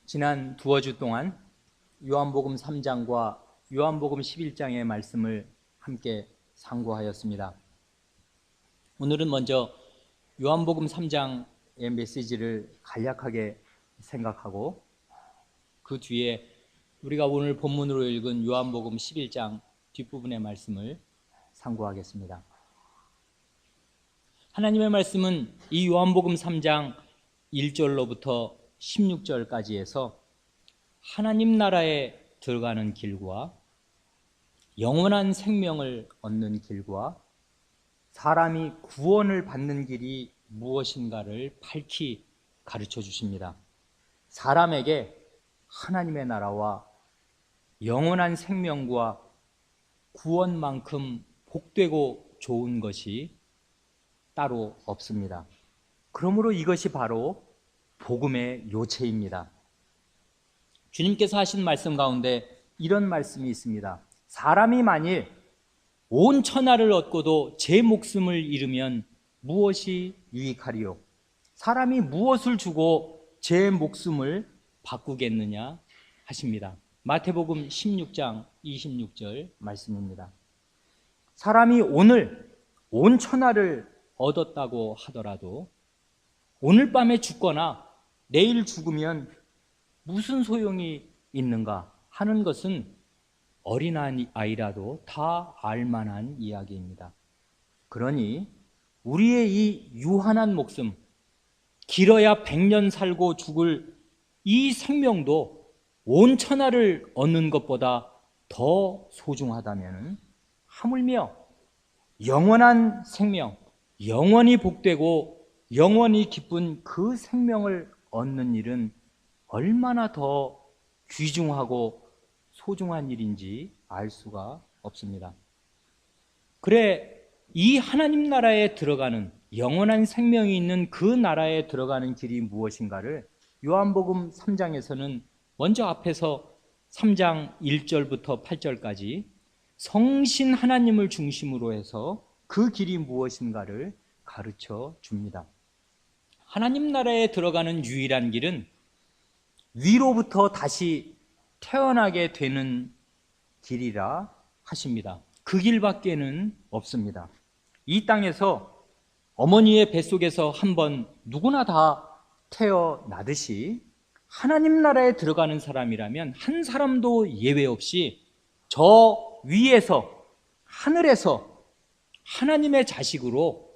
지난 두어 주 동안 요한복음 3장과 요한복음 11장의 말씀을 함께 상고하였습니다. 오늘은 먼저 요한복음 3장의 메시지를 간략하게 생각하고 그 뒤에 우리가 오늘 본문으로 읽은 요한복음 11장 뒷부분의 말씀을 상고하겠습니다. 하나님의 말씀은 이 요한복음 3장 1절로부터 16절까지에서 하나님 나라에 들어가는 길과 영원한 생명을 얻는 길과 사람이 구원을 받는 길이 무엇인가를 밝히 가르쳐 주십니다. 사람에게 하나님의 나라와 영원한 생명과 구원만큼 복되고 좋은 것이 따로 없습니다. 그러므로 이것이 바로 복음의 요체입니다. 주님께서 하신 말씀 가운데 이런 말씀이 있습니다. 사람이 만일 온 천하를 얻고도 제 목숨을 잃으면 무엇이 유익하리요? 사람이 무엇을 주고 제 목숨을 바꾸겠느냐 하십니다. 마태복음 16장 26절 말씀입니다. 사람이 오늘 온 천하를 얻었다고 하더라도 오늘 밤에 죽거나 내일 죽으면 무슨 소용이 있는가 하는 것은 어린아이라도 다 알만한 이야기입니다. 그러니 우리의 이 유한한 목숨, 길어야 100년 살고 죽을 이 생명도 온 천하를 얻는 것보다 더 소중하다면 하물며 영원한 생명, 영원히 복되고 영원히 기쁜 그 생명을 얻는 일은 얼마나 더 귀중하고 소중한 일인지 알 수가 없습니다. 그래, 이 하나님 나라에 들어가는 영원한 생명이 있는 그 나라에 들어가는 길이 무엇인가를 요한복음 3장에서는 먼저 앞에서 3장 1절부터 8절까지 성신 하나님을 중심으로 해서 그 길이 무엇인가를 가르쳐 줍니다. 하나님 나라에 들어가는 유일한 길은 위로부터 다시 태어나게 되는 길이라 하십니다. 그 길밖에는 없습니다. 이 땅에서 어머니의 뱃속에서 한번 누구나 다 태어나듯이 하나님 나라에 들어가는 사람이라면 한 사람도 예외 없이 저 위에서 하늘에서 하나님의 자식으로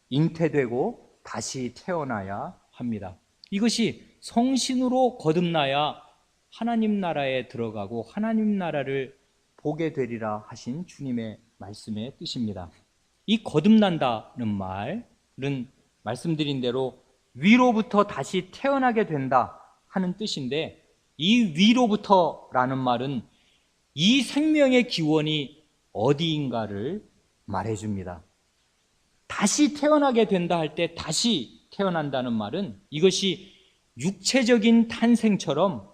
잉태되고 다시 태어나야 합니다. 이것이 성신으로 거듭나야 하나님 나라에 들어가고 하나님 나라를 보게 되리라 하신 주님의 말씀의 뜻입니다. 이 거듭난다는 말은 말씀드린 대로 위로부터 다시 태어나게 된다 하는 뜻인데, 이 위로부터라는 말은 이 생명의 기원이 어디인가를 말해줍니다. 다시 태어나게 된다 할 때 다시 태어난다는 말은 이것이 육체적인 탄생처럼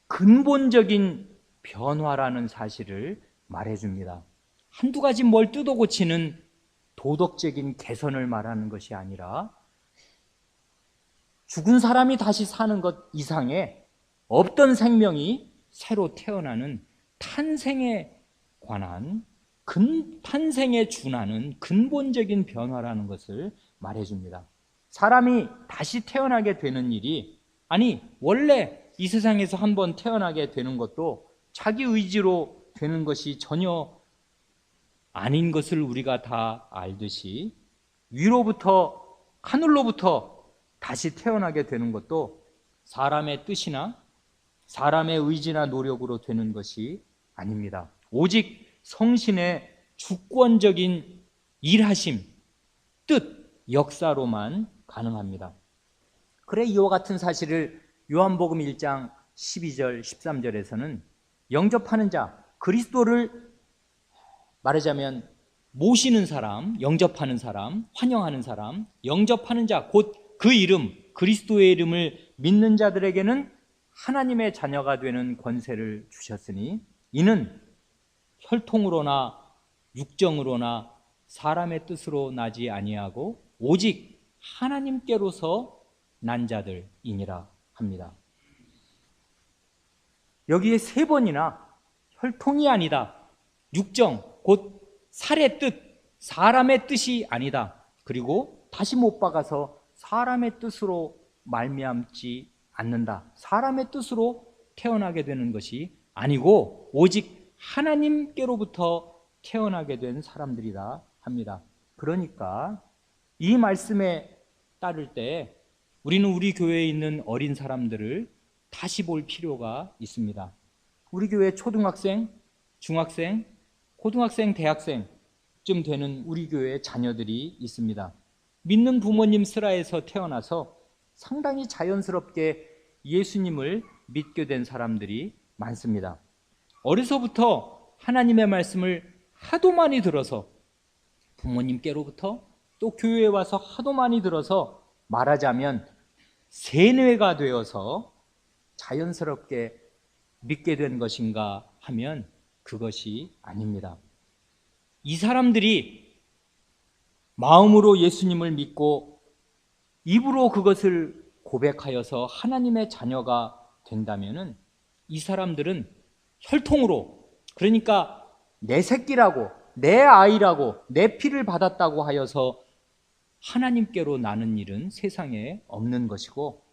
근본적인 변화라는 사실을 말해줍니다. 한두 가지 뭘 뜯어 고치는 도덕적인 개선을 말하는 것이 아니라 죽은 사람이 다시 사는 것 이상의 없던 생명이 새로 태어나는 탄생에 관한 탄생에 준하는 근본적인 변화라는 것을 말해줍니다. 사람이 다시 태어나게 되는 일이, 아니 원래 이 세상에서 한번 태어나게 되는 것도 자기 의지로 되는 것이 전혀 아닌 것을 우리가 다 알듯이 위로부터 하늘로부터 다시 태어나게 되는 것도 사람의 뜻이나 사람의 의지나 노력으로 되는 것이 아닙니다. 오직 성신의 주권적인 일하심, 뜻, 역사로만 가능합니다. 그래, 이와 같은 사실을 요한복음 1장 12절, 13절에서는 영접하는 자, 그리스도를 말하자면 모시는 사람, 영접하는 사람, 환영하는 사람, 영접하는 자, 곧 그 이름, 그리스도의 이름을 믿는 자들에게는 하나님의 자녀가 되는 권세를 주셨으니 이는 혈통으로나 육정으로나 사람의 뜻으로 나지 아니하고 오직 하나님께로서 난 자들이니라 합니다. 여기에 3번이나 혈통이 아니다, 육정, 곧 살의 뜻, 사람의 뜻이 아니다, 그리고 다시 못 박아서 사람의 뜻으로 말미암지 않는다, 사람의 뜻으로 태어나게 되는 것이 아니고 오직 하나님께로부터 태어나게 된 사람들이다 합니다. 그러니까 이 말씀에 따를 때 우리는 우리 교회에 있는 어린 사람들을 다시 볼 필요가 있습니다. 우리 교회 초등학생, 중학생, 고등학생, 대학생쯤 되는 우리 교회 자녀들이 있습니다. 믿는 부모님 슬하에서 태어나서 상당히 자연스럽게 예수님을 믿게 된 사람들이 많습니다. 어려서부터 하나님의 말씀을 하도 많이 들어서 부모님께로부터 또 교회에 와서 하도 많이 들어서 말하자면 세뇌가 되어서 자연스럽게 믿게 된 것인가 하면 그것이 아닙니다. 이 사람들이 마음으로 예수님을 믿고 입으로 그것을 고백하여서 하나님의 자녀가 된다면은 이 사람들은 혈통으로, 그러니까 내 새끼라고, 내 아이라고, 내 피를 받았다고 하여서 하나님께로 나는 일은 세상에 없는 것이고,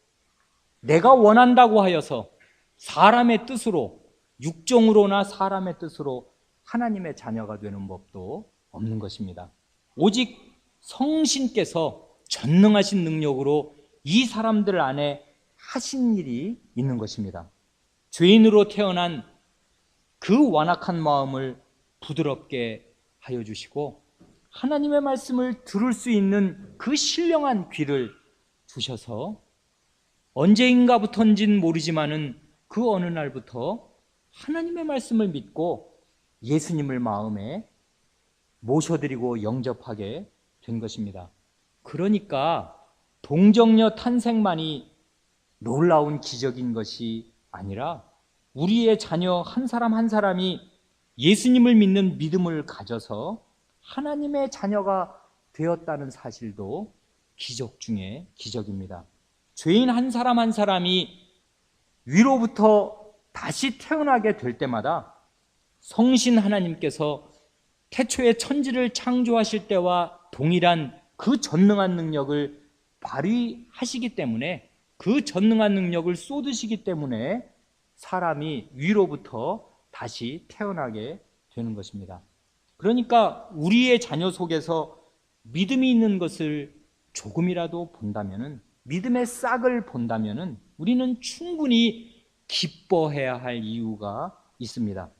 내가 원한다고 하여서 사람의 뜻으로, 육정으로나 사람의 뜻으로 하나님의 자녀가 되는 법도 없는 것입니다. 오직 성신께서 전능하신 능력으로 이 사람들 안에 하신 일이 있는 것입니다. 죄인으로 태어난 그 완악한 마음을 부드럽게 하여 주시고 하나님의 말씀을 들을 수 있는 그 신령한 귀를 주셔서 언제인가부터인지는 모르지만은 그 어느 날부터 하나님의 말씀을 믿고 예수님을 마음에 모셔드리고 영접하게 된 것입니다. 그러니까 동정녀 탄생만이 놀라운 기적인 것이 아니라 우리의 자녀 한 사람 한 사람이 예수님을 믿는 믿음을 가져서 하나님의 자녀가 되었다는 사실도 기적 중에 기적입니다. 죄인 한 사람 한 사람이 위로부터 다시 태어나게 될 때마다 성신 하나님께서 태초에 천지를 창조하실 때와 동일한 그 전능한 능력을 발휘하시기 때문에, 그 전능한 능력을 쏟으시기 때문에 사람이 위로부터 다시 태어나게 되는 것입니다. 그러니까 우리의 자녀 속에서 믿음이 있는 것을 조금이라도 본다면은, 믿음의 싹을 본다면은 우리는 충분히 기뻐해야 할 이유가 있습니다.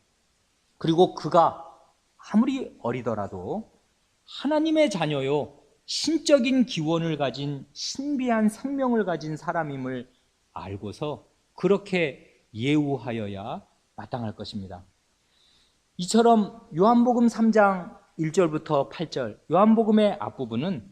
그리고 그가 아무리 어리더라도 하나님의 자녀요, 신적인 기원을 가진 신비한 생명을 가진 사람임을 알고서 그렇게 예우하여야 마땅할 것입니다. 이처럼 요한복음 3장 1절부터 8절, 요한복음의 앞부분은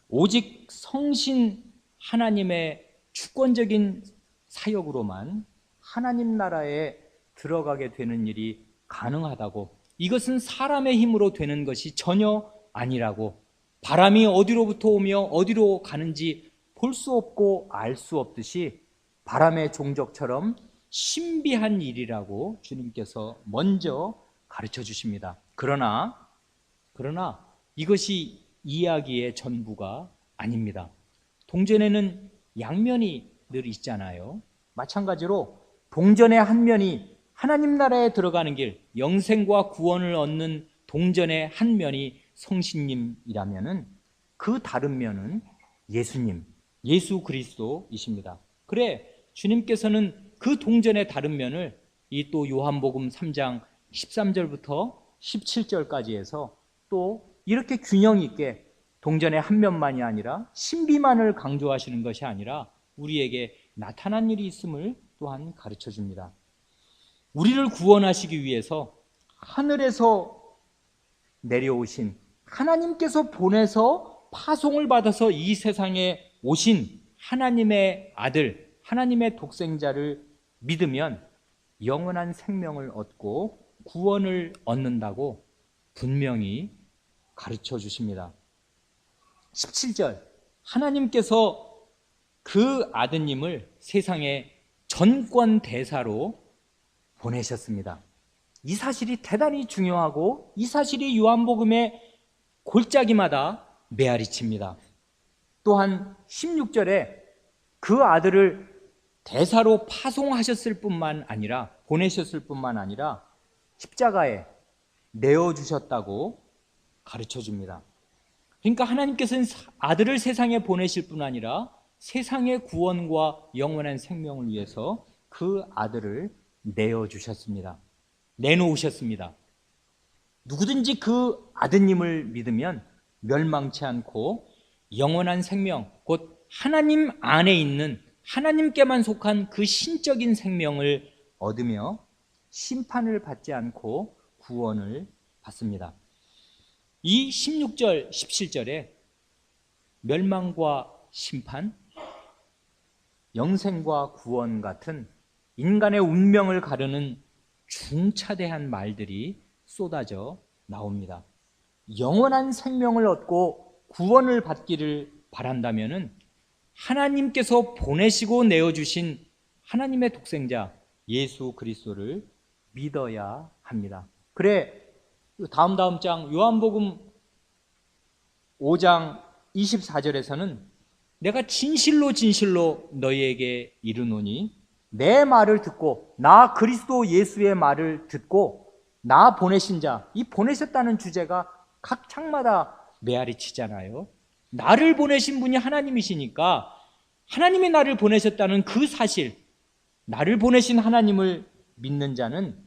오직 성신 하나님의 주권적인 사역으로만 하나님 나라에 들어가게 되는 일이 가능하다고, 이것은 사람의 힘으로 되는 것이 전혀 아니라고, 바람이 어디로부터 오며 어디로 가는지 볼 수 없고 알 수 없듯이 바람의 종족처럼 신비한 일이라고 주님께서 먼저 가르쳐 주십니다. 그러나 이것이 이야기의 전부가 아닙니다. 동전에는 양면이 늘 있잖아요. 마찬가지로 동전의 한 면이 하나님 나라에 들어가는 길, 영생과 구원을 얻는 동전의 한 면이 성신님이라면은 그 다른 면은 예수님, 예수 그리스도이십니다. 그래, 주님께서는 그 동전의 다른 면을 이 또 요한복음 3장 13절부터 17절까지 해서 또 이렇게 균형 있게 동전의 한 면만이 아니라 신비만을 강조하시는 것이 아니라 우리에게 나타난 일이 있음을 또한 가르쳐 줍니다. 우리를 구원하시기 위해서 하늘에서 내려오신, 하나님께서 보내서 파송을 받아서 이 세상에 오신 하나님의 아들, 하나님의 독생자를 믿으면 영원한 생명을 얻고 구원을 얻는다고 분명히 가르쳐 주십니다. 17절, 하나님께서 그 아드님을 세상의 전권 대사로 보내셨습니다. 이 사실이 대단히 중요하고 이 사실이 요한복음의 골짜기마다 메아리칩니다. 또한 16절에 그 아들을 대사로 파송하셨을 뿐만 아니라 보내셨을 뿐만 아니라 십자가에 내어주셨다고 가르쳐 줍니다. 그러니까 하나님께서는 아들을 세상에 보내실 뿐 아니라 세상의 구원과 영원한 생명을 위해서 그 아들을 내어주셨습니다. 내놓으셨습니다. 누구든지 그 아드님을 믿으면 멸망치 않고 영원한 생명, 곧 하나님 안에 있는 하나님께만 속한 그 신적인 생명을 얻으며 심판을 받지 않고 구원을 받습니다. 이 16절, 17절에 멸망과 심판, 영생과 구원 같은 인간의 운명을 가르는 중차대한 말들이 쏟아져 나옵니다. 영원한 생명을 얻고 구원을 받기를 바란다면은 하나님께서 보내시고 내어주신 하나님의 독생자 예수 그리스도를 믿어야 합니다. 그래, 다음 장 요한복음 5장 24절에서는 내가 진실로 진실로 너희에게 이르노니 내 말을 듣고 나 그리스도 예수의 말을 듣고 나 보내신 자, 이 보내셨다는 주제가 각 장마다 메아리 치잖아요. 나를 보내신 분이 하나님이시니까 하나님이 나를 보내셨다는 그 사실, 나를 보내신 하나님을 믿는 자는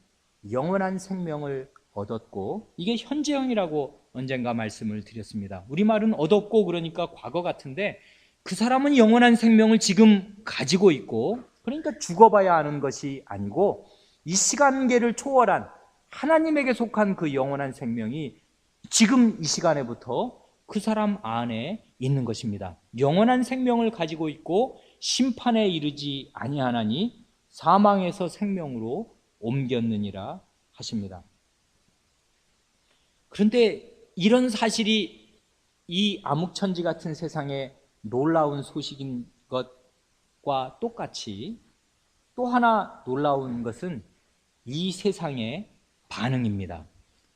영원한 생명을 얻었고, 이게 현재형이라고 언젠가 말씀을 드렸습니다. 우리말은 얻었고 그러니까 과거 같은데 그 사람은 영원한 생명을 지금 가지고 있고, 그러니까 죽어봐야 아는 것이 아니고 이 시간계를 초월한 하나님에게 속한 그 영원한 생명이 지금 이 시간에부터 그 사람 안에 있는 것입니다. 영원한 생명을 가지고 있고 심판에 이르지 아니하나니 사망에서 생명으로 옮겼느니라 하십니다. 그런데 이런 사실이 이 암흑천지 같은 세상에 놀라운 소식인 것과 똑같이 또 하나 놀라운 것은 이 세상의 반응입니다.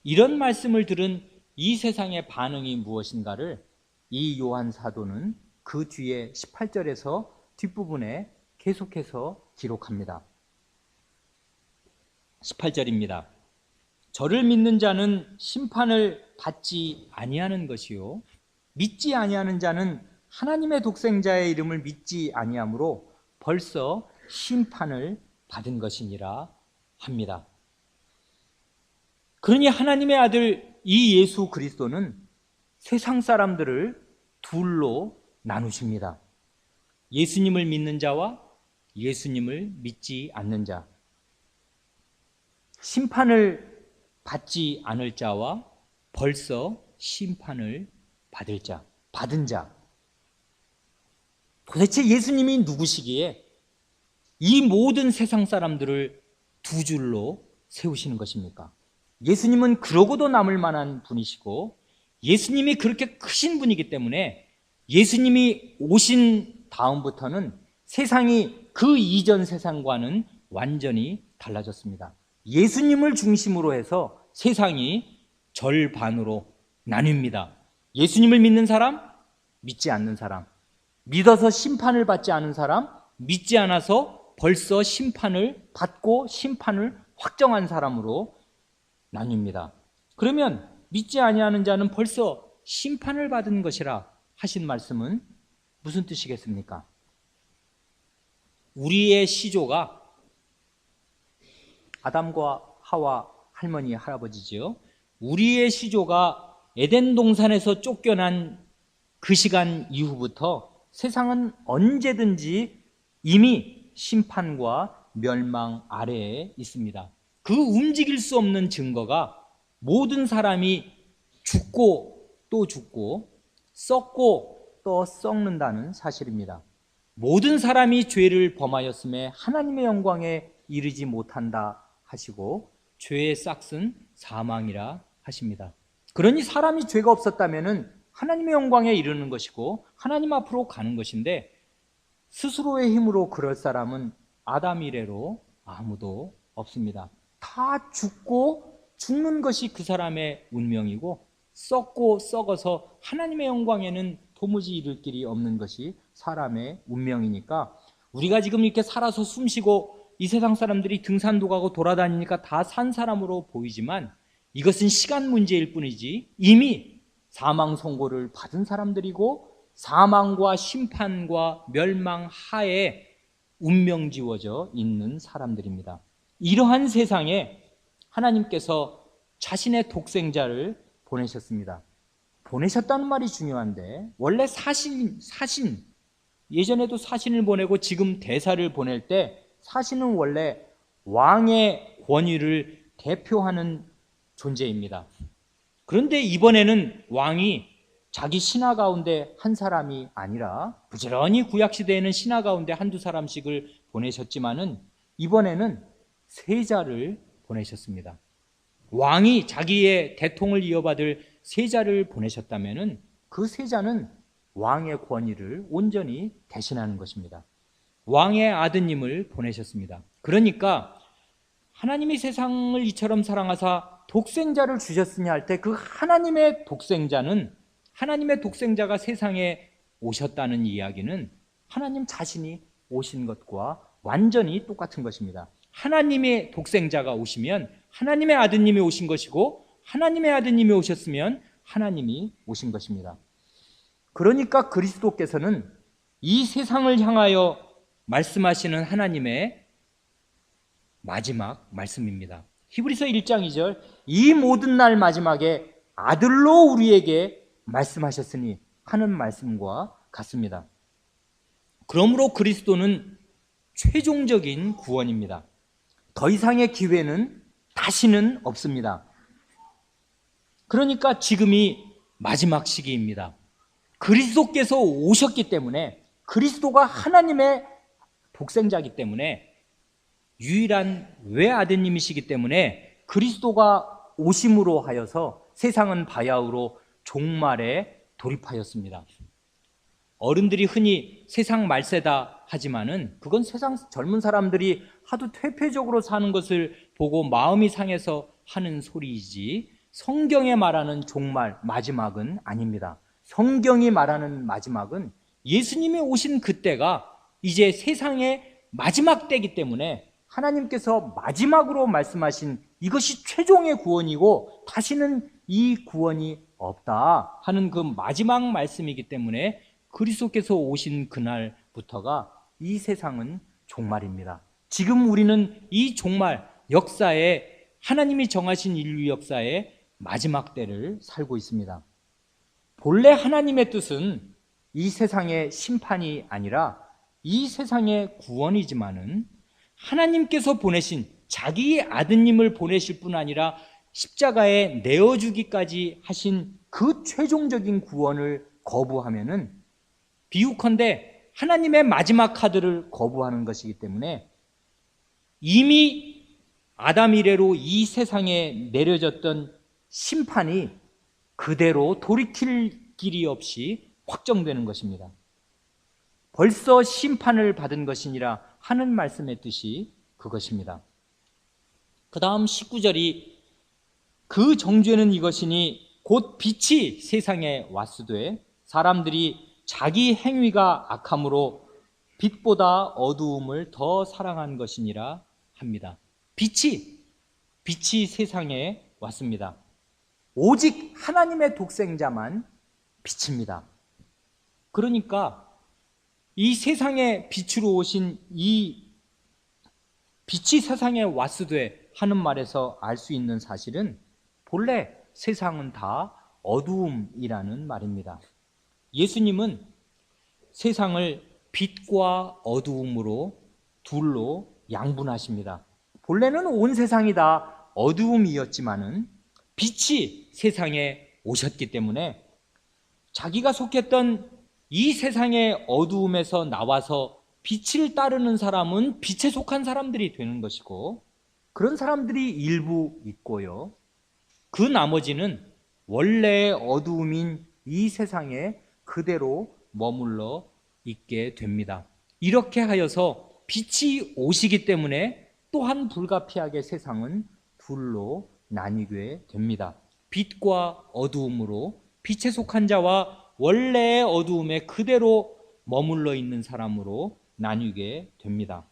이런 말씀을 들은 이 세상의 반응이 무엇인가를 이 요한 사도는 그 뒤에 18절에서 뒷부분에 계속해서 기록합니다. 18절입니다. 저를 믿는 자는 심판을 받지 아니하는 것이요 믿지 아니하는 자는 하나님의 독생자의 이름을 믿지 아니하므로 벌써 심판을 받은 것이니라 합니다. 그러니 하나님의 아들 이 예수 그리스도는 세상 사람들을 둘로 나누십니다. 예수님을 믿는 자와 예수님을 믿지 않는 자, 심판을 받지 않을 자와 벌써 심판을 받을 자, 받은 자. 도대체 예수님이 누구시기에 이 모든 세상 사람들을 두 줄로 세우시는 것입니까? 예수님은 그러고도 남을 만한 분이시고 예수님이 그렇게 크신 분이기 때문에 예수님이 오신 다음부터는 세상이 그 이전 세상과는 완전히 달라졌습니다. 예수님을 중심으로 해서 세상이 절반으로 나뉩니다. 예수님을 믿는 사람, 믿지 않는 사람, 믿어서 심판을 받지 않은 사람, 믿지 않아서 벌써 심판을 받고 심판을 확정한 사람으로 나뉩니다. 그러면 믿지 아니하는 자는 벌써 심판을 받은 것이라 하신 말씀은 무슨 뜻이겠습니까? 우리의 시조가 아담과 하와 할머니, 할아버지지요. 우리의 시조가 에덴 동산에서 쫓겨난 그 시간 이후부터 세상은 언제든지 이미 심판과 멸망 아래에 있습니다. 그 움직일 수 없는 증거가 모든 사람이 죽고 또 죽고 썩고 또 썩는다는 사실입니다. 모든 사람이 죄를 범하였음에 하나님의 영광에 이르지 못한다 하시고 죄의 싹은 사망이라 하십니다. 그러니 사람이 죄가 없었다면 하나님의 영광에 이르는 것이고 하나님 앞으로 가는 것인데 스스로의 힘으로 그럴 사람은 아담 이래로 아무도 없습니다. 다 죽고 죽는 것이 그 사람의 운명이고 썩고 썩어서 하나님의 영광에는 도무지 이를 길이 없는 것이 사람의 운명이니까 우리가 지금 이렇게 살아서 숨쉬고 이 세상 사람들이 등산도 가고 돌아다니니까 다 산 사람으로 보이지만 이것은 시간 문제일 뿐이지 이미 사망 선고를 받은 사람들이고 사망과 심판과 멸망 하에 운명 지워져 있는 사람들입니다. 이러한 세상에 하나님께서 자신의 독생자를 보내셨습니다. 보내셨다는 말이 중요한데 원래 사신 예전에도 사신을 보내고 지금 대사를 보낼 때 사신은 원래 왕의 권위를 대표하는 존재입니다. 그런데 이번에는 왕이 자기 신하 가운데 한 사람이 아니라 부지런히 구약시대에는 신하 가운데 한두 사람씩을 보내셨지만은 이번에는 세자를 보내셨습니다. 왕이 자기의 대통을 이어받을 세자를 보내셨다면은 그 세자는 왕의 권위를 온전히 대신하는 것입니다. 왕의 아드님을 보내셨습니다. 그러니까 하나님이 세상을 이처럼 사랑하사 독생자를 주셨으냐 할 때 그 하나님의 독생자가 세상에 오셨다는 이야기는 하나님 자신이 오신 것과 완전히 똑같은 것입니다. 하나님의 독생자가 오시면 하나님의 아드님이 오신 것이고 하나님의 아드님이 오셨으면 하나님이 오신 것입니다. 그러니까 그리스도께서는 이 세상을 향하여 말씀하시는 하나님의 마지막 말씀입니다. 히브리서 1장 2절 이 모든 날 마지막에 아들로 우리에게 말씀하셨으니 하는 말씀과 같습니다. 그러므로 그리스도는 최종적인 구원입니다. 더 이상의 기회는 다시는 없습니다. 그러니까 지금이 마지막 시기입니다. 그리스도께서 오셨기 때문에 그리스도가 하나님의 독생자이기 때문에 유일한 외아드님이시기 때문에 그리스도가 오심으로 하여서 세상은 바야흐로 종말에 돌입하였습니다. 어른들이 흔히 세상 말세다 하지만은 그건 세상 젊은 사람들이 하도 퇴폐적으로 사는 것을 보고 마음이 상해서 하는 소리이지 성경에 말하는 종말, 마지막은 아닙니다. 성경이 말하는 마지막은 예수님이 오신 그때가 이제 세상의 마지막 때이기 때문에 하나님께서 마지막으로 말씀하신 이것이 최종의 구원이고 다시는 이 구원이 없다 하는 그 마지막 말씀이기 때문에 그리스도께서 오신 그날부터가 이 세상은 종말입니다. 지금 우리는 이 종말 역사에 하나님이 정하신 인류 역사의 마지막 때를 살고 있습니다. 본래 하나님의 뜻은 이 세상의 심판이 아니라 이 세상의 구원이지만은 하나님께서 보내신 자기 아드님을 보내실 뿐 아니라 십자가에 내어주기까지 하신 그 최종적인 구원을 거부하면은 비유컨대 하나님의 마지막 카드를 거부하는 것이기 때문에 이미 아담 이래로 이 세상에 내려졌던 심판이 그대로 돌이킬 길이 없이 확정되는 것입니다. 벌써 심판을 받은 것이니라 하는 말씀의 뜻이 그것입니다. 그 다음 19절이 그 정죄는 이것이니 곧 빛이 세상에 왔으되 사람들이 자기 행위가 악함으로 빛보다 어두움을 더 사랑한 것이니라 합니다. 빛이 세상에 왔습니다. 오직 하나님의 독생자만 빛입니다. 그러니까 이 세상에 빛으로 오신 이 빛이 세상에 왔으되 하는 말에서 알 수 있는 사실은 본래 세상은 다 어두움이라는 말입니다. 예수님은 세상을 빛과 어두움으로 둘로 양분하십니다. 본래는 온 세상이 다 어두움이었지만은 빛이 세상에 오셨기 때문에 자기가 속했던 이 세상의 어두움에서 나와서 빛을 따르는 사람은 빛에 속한 사람들이 되는 것이고 그런 사람들이 일부 있고요. 그 나머지는 원래의 어두움인 이 세상에 그대로 머물러 있게 됩니다. 이렇게 하여서 빛이 오시기 때문에 또한 불가피하게 세상은 둘로 나뉘게 됩니다. 빛과 어두움으로 빛에 속한 자와 원래의 어두움에 그대로 머물러 있는 사람으로 나뉘게 됩니다.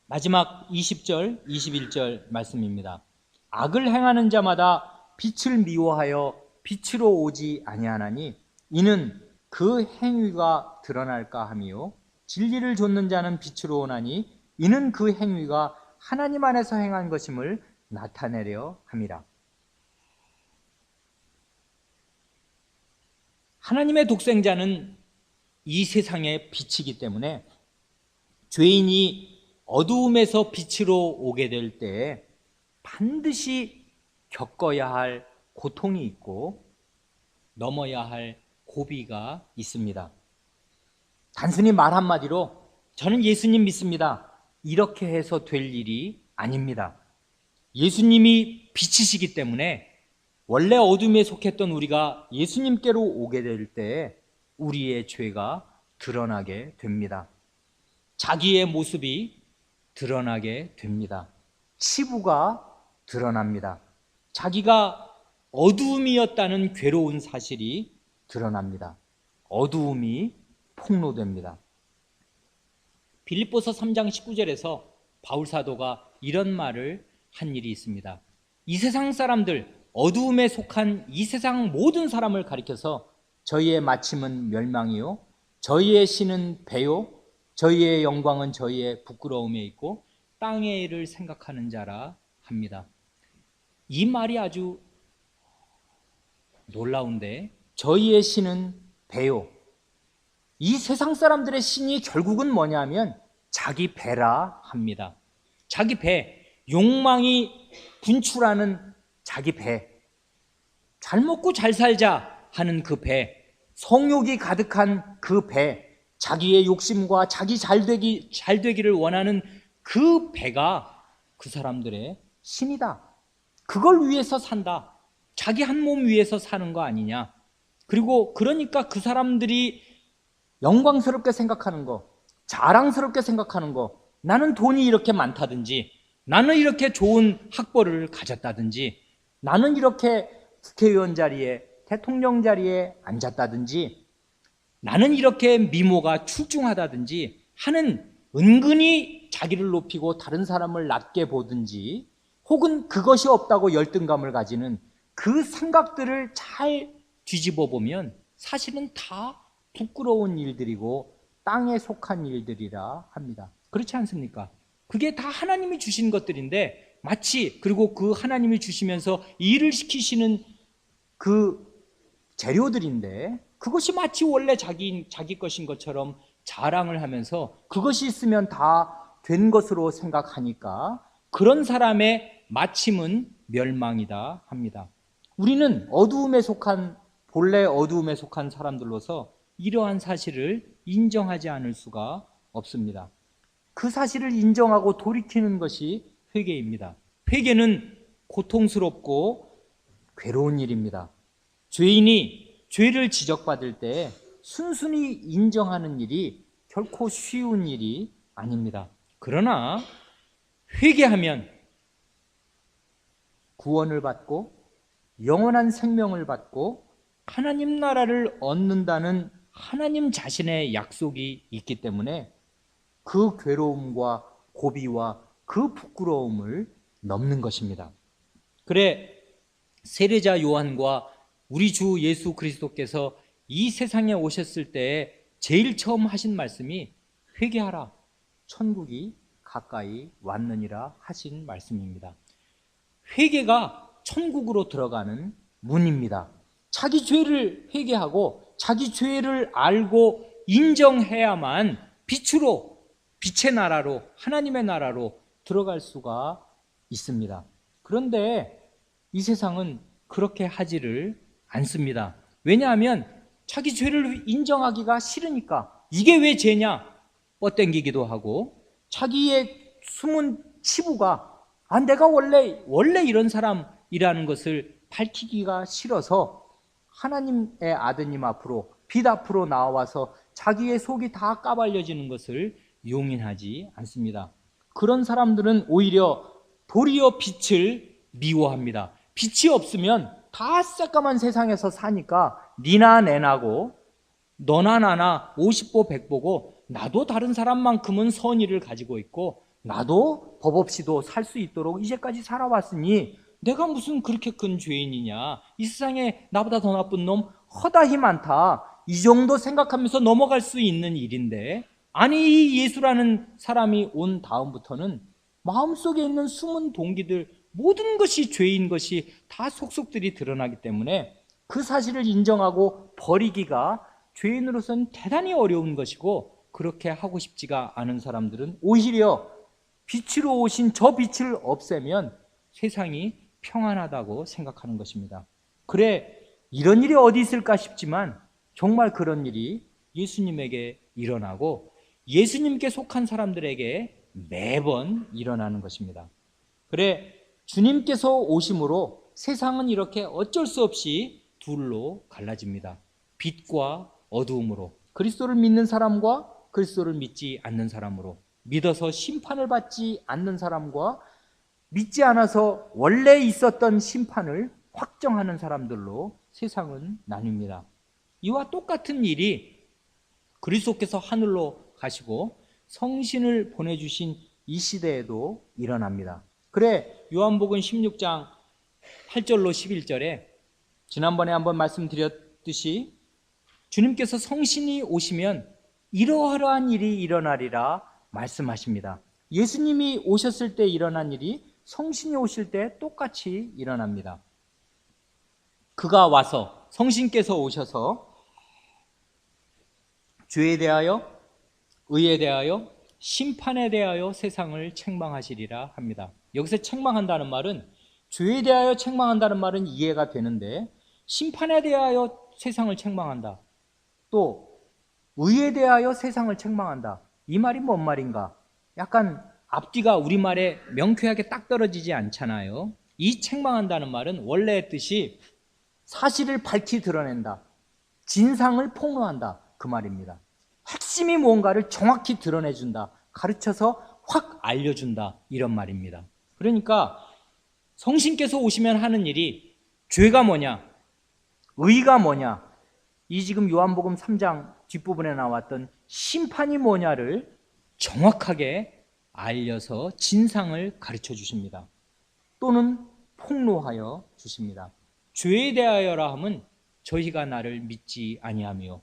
마지막 20절, 21절 말씀입니다. 악을 행하는 자마다 빛을 미워하여 빛으로 오지 아니하나니 이는 그 행위가 드러날까 하며 진리를 좇는 자는 빛으로 오나니 이는 그 행위가 하나님 안에서 행한 것임을 나타내려 함이라. 하나님의 독생자는 이 세상의 빛이기 때문에 죄인이 어두움에서 빛으로 오게 될 때 반드시 겪어야 할 고통이 있고 넘어야 할 고비가 있습니다. 단순히 말 한마디로 저는 예수님 믿습니다, 이렇게 해서 될 일이 아닙니다. 예수님이 빛이시기 때문에 원래 어둠에 속했던 우리가 예수님께로 오게 될 때 우리의 죄가 드러나게 됩니다. 자기의 모습이 드러나게 됩니다. 치부가 드러납니다. 자기가 어두움이었다는 괴로운 사실이 드러납니다. 어두움이 폭로됩니다. 빌립보서 3장 19절에서 바울 사도가 이런 말을 한 일이 있습니다. 이 세상 사람들, 어두움에 속한 이 세상 모든 사람을 가리켜서 저희의 마침은 멸망이요 저희의 신은 배요 저희의 영광은 저희의 부끄러움에 있고 땅의 일을 생각하는 자라 합니다. 이 말이 아주 놀라운데, 저희의 신은 배요. 이 세상 사람들의 신이 결국은 뭐냐면 자기 배라 합니다. 자기 배, 욕망이 분출하는 자기 배, 잘 먹고 잘 살자 하는 그 배, 성욕이 가득한 그 배, 자기의 욕심과 자기 잘 되기를 원하는 그 배가 그 사람들의 신이다. 그걸 위해서 산다. 자기 한 몸 위해서 사는 거 아니냐. 그리고 그러니까 그 사람들이 영광스럽게 생각하는 거, 자랑스럽게 생각하는 거, 나는 돈이 이렇게 많다든지, 나는 이렇게 좋은 학벌을 가졌다든지, 나는 이렇게 국회의원 자리에, 대통령 자리에 앉았다든지, 나는 이렇게 미모가 출중하다든지 하는, 은근히 자기를 높이고 다른 사람을 낮게 보든지, 혹은 그것이 없다고 열등감을 가지는 그 생각들을 잘 뒤집어 보면 사실은 다 부끄러운 일들이고 땅에 속한 일들이라 합니다. 그렇지 않습니까? 그게 다 하나님이 주신 것들인데, 마치, 그리고 그 하나님이 주시면서 일을 시키시는 그 재료들인데, 그것이 마치 원래 자기 것인 것처럼 자랑을 하면서 그것이 있으면 다 된 것으로 생각하니까 그런 사람의 마침은 멸망이다 합니다. 우리는 본래 어두움에 속한 사람들로서 이러한 사실을 인정하지 않을 수가 없습니다. 그 사실을 인정하고 돌이키는 것이 회개입니다. 회개는 고통스럽고 괴로운 일입니다. 죄인이 죄를 지적받을 때 순순히 인정하는 일이 결코 쉬운 일이 아닙니다. 그러나 회개하면 구원을 받고 영원한 생명을 받고 하나님 나라를 얻는다는 하나님 자신의 약속이 있기 때문에 그 괴로움과 고비와 그 부끄러움을 넘는 것입니다. 그래, 세례자 요한과 우리 주 예수 그리스도께서 이 세상에 오셨을 때 제일 처음 하신 말씀이 회개하라, 천국이 가까이 왔느니라 하신 말씀입니다. 회개가 천국으로 들어가는 문입니다. 자기 죄를 회개하고 자기 죄를 알고 인정해야만 빛의 나라로, 하나님의 나라로 들어갈 수가 있습니다. 그런데 이 세상은 그렇게 하지를 않습니다. 왜냐하면 자기 죄를 인정하기가 싫으니까. 이게 왜 죄냐? 뻗땡기기도 하고, 자기의 숨은 치부가 내가 원래 이런 사람이라는 것을 밝히기가 싫어서 하나님의 아드님 앞으로, 빛 앞으로 나와서 자기의 속이 다 까발려지는 것을 용인하지 않습니다. 그런 사람들은 오히려 도리어 빛을 미워합니다. 빛이 없으면 다 새까만 세상에서 사니까 니나 내나고 너나 나나 50보 100보고 나도 다른 사람만큼은 선의를 가지고 있고 나도 법 없이도 살 수 있도록 이제까지 살아왔으니 내가 무슨 그렇게 큰 죄인이냐, 이 세상에 나보다 더 나쁜 놈 허다히 많다, 이 정도 생각하면서 넘어갈 수 있는 일인데, 아니 이 예수라는 사람이 온 다음부터는 마음속에 있는 숨은 동기들, 모든 것이 죄인 것이 다 속속들이 드러나기 때문에 그 사실을 인정하고 버리기가 죄인으로서는 대단히 어려운 것이고, 그렇게 하고 싶지가 않은 사람들은 오히려 빛으로 오신 저 빛을 없애면 세상이 평안하다고 생각하는 것입니다. 그래, 이런 일이 어디 있을까 싶지만 정말 그런 일이 예수님에게 일어나고 예수님께 속한 사람들에게 매번 일어나는 것입니다. 그래, 주님께서 오심으로 세상은 이렇게 어쩔 수 없이 둘로 갈라집니다. 빛과 어두움으로, 그리스도를 믿는 사람과 그리스도를 믿지 않는 사람으로, 믿어서 심판을 받지 않는 사람과 믿지 않아서 원래 있었던 심판을 확정하는 사람들로 세상은 나뉩니다. 이와 똑같은 일이 그리스도께서 하늘로 가시고 성신을 보내주신 이 시대에도 일어납니다. 그래, 요한복음 16장 8절로 11절에 지난번에 한번 말씀드렸듯이 주님께서 성신이 오시면 이러한 일이 일어나리라 말씀하십니다. 예수님이 오셨을 때 일어난 일이 성신이 오실 때 똑같이 일어납니다. 그가 와서, 성신께서 오셔서 죄에 대하여, 의에 대하여, 심판에 대하여 세상을 책망하시리라 합니다. 여기서 책망한다는 말은, 죄에 대하여 책망한다는 말은 이해가 되는데, 심판에 대하여 세상을 책망한다, 또 의에 대하여 세상을 책망한다, 이 말이 뭔 말인가? 약간 앞뒤가 우리말에 명쾌하게 딱 떨어지지 않잖아요. 이 책망한다는 말은 원래의 뜻이 사실을 밝히 드러낸다, 진상을 폭로한다, 그 말입니다. 핵심이 뭔가를 정확히 드러내준다, 가르쳐서 확 알려준다, 이런 말입니다. 그러니까 성신께서 오시면 하는 일이 죄가 뭐냐, 의가 뭐냐, 이 지금 요한복음 3장 뒷부분에 나왔던 심판이 뭐냐를 정확하게 알려서 진상을 가르쳐 주십니다. 또는 폭로하여 주십니다. 죄에 대하여라 함은 저희가 나를 믿지 아니하며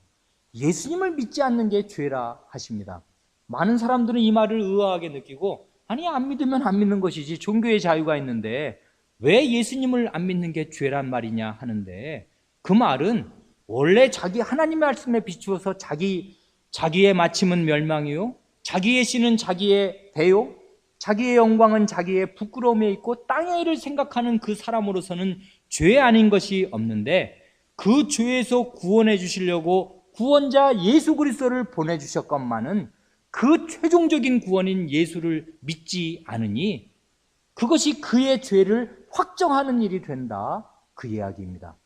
예수님을 믿지 않는 게 죄라 하십니다. 많은 사람들은 이 말을 의아하게 느끼고, 아니 안 믿으면 안 믿는 것이지, 종교의 자유가 있는데 왜 예수님을 안 믿는 게 죄란 말이냐 하는데, 그 말은 원래 자기 하나님의 말씀에 비추어서 자기의 마침은 멸망이요, 자기의 씨는 자기의 배요, 자기의 영광은 자기의 부끄러움에 있고 땅의 일을 생각하는 그 사람으로서는 죄 아닌 것이 없는데, 그 죄에서 구원해 주시려고 구원자 예수 그리스도를 보내주셨건만은 그 최종적인 구원인 예수를 믿지 않으니 그것이 그의 죄를 확정하는 일이 된다, 그 이야기입니다.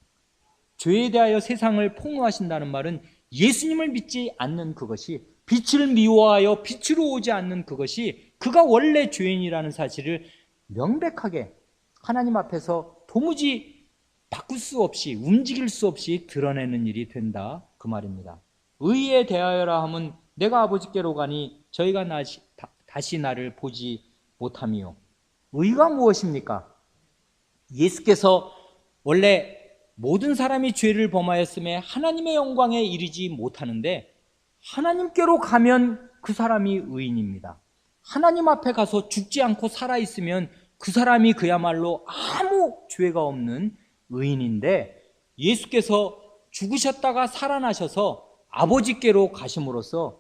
죄에 대하여 세상을 폭로하신다는 말은 예수님을 믿지 않는 그것이, 빛을 미워하여 빛으로 오지 않는 그것이 그가 원래 죄인이라는 사실을 명백하게 하나님 앞에서 도무지 바꿀 수 없이, 움직일 수 없이 드러내는 일이 된다, 그 말입니다. 의에 대하여라 함은 내가 아버지께로 가니 저희가 다시 나를 보지 못하미요. 의가 무엇입니까? 예수께서 원래 모든 사람이 죄를 범하였음에 하나님의 영광에 이르지 못하는데 하나님께로 가면 그 사람이 의인입니다. 하나님 앞에 가서 죽지 않고 살아있으면 그 사람이 그야말로 아무 죄가 없는 의인인데, 예수께서 죽으셨다가 살아나셔서 아버지께로 가심으로써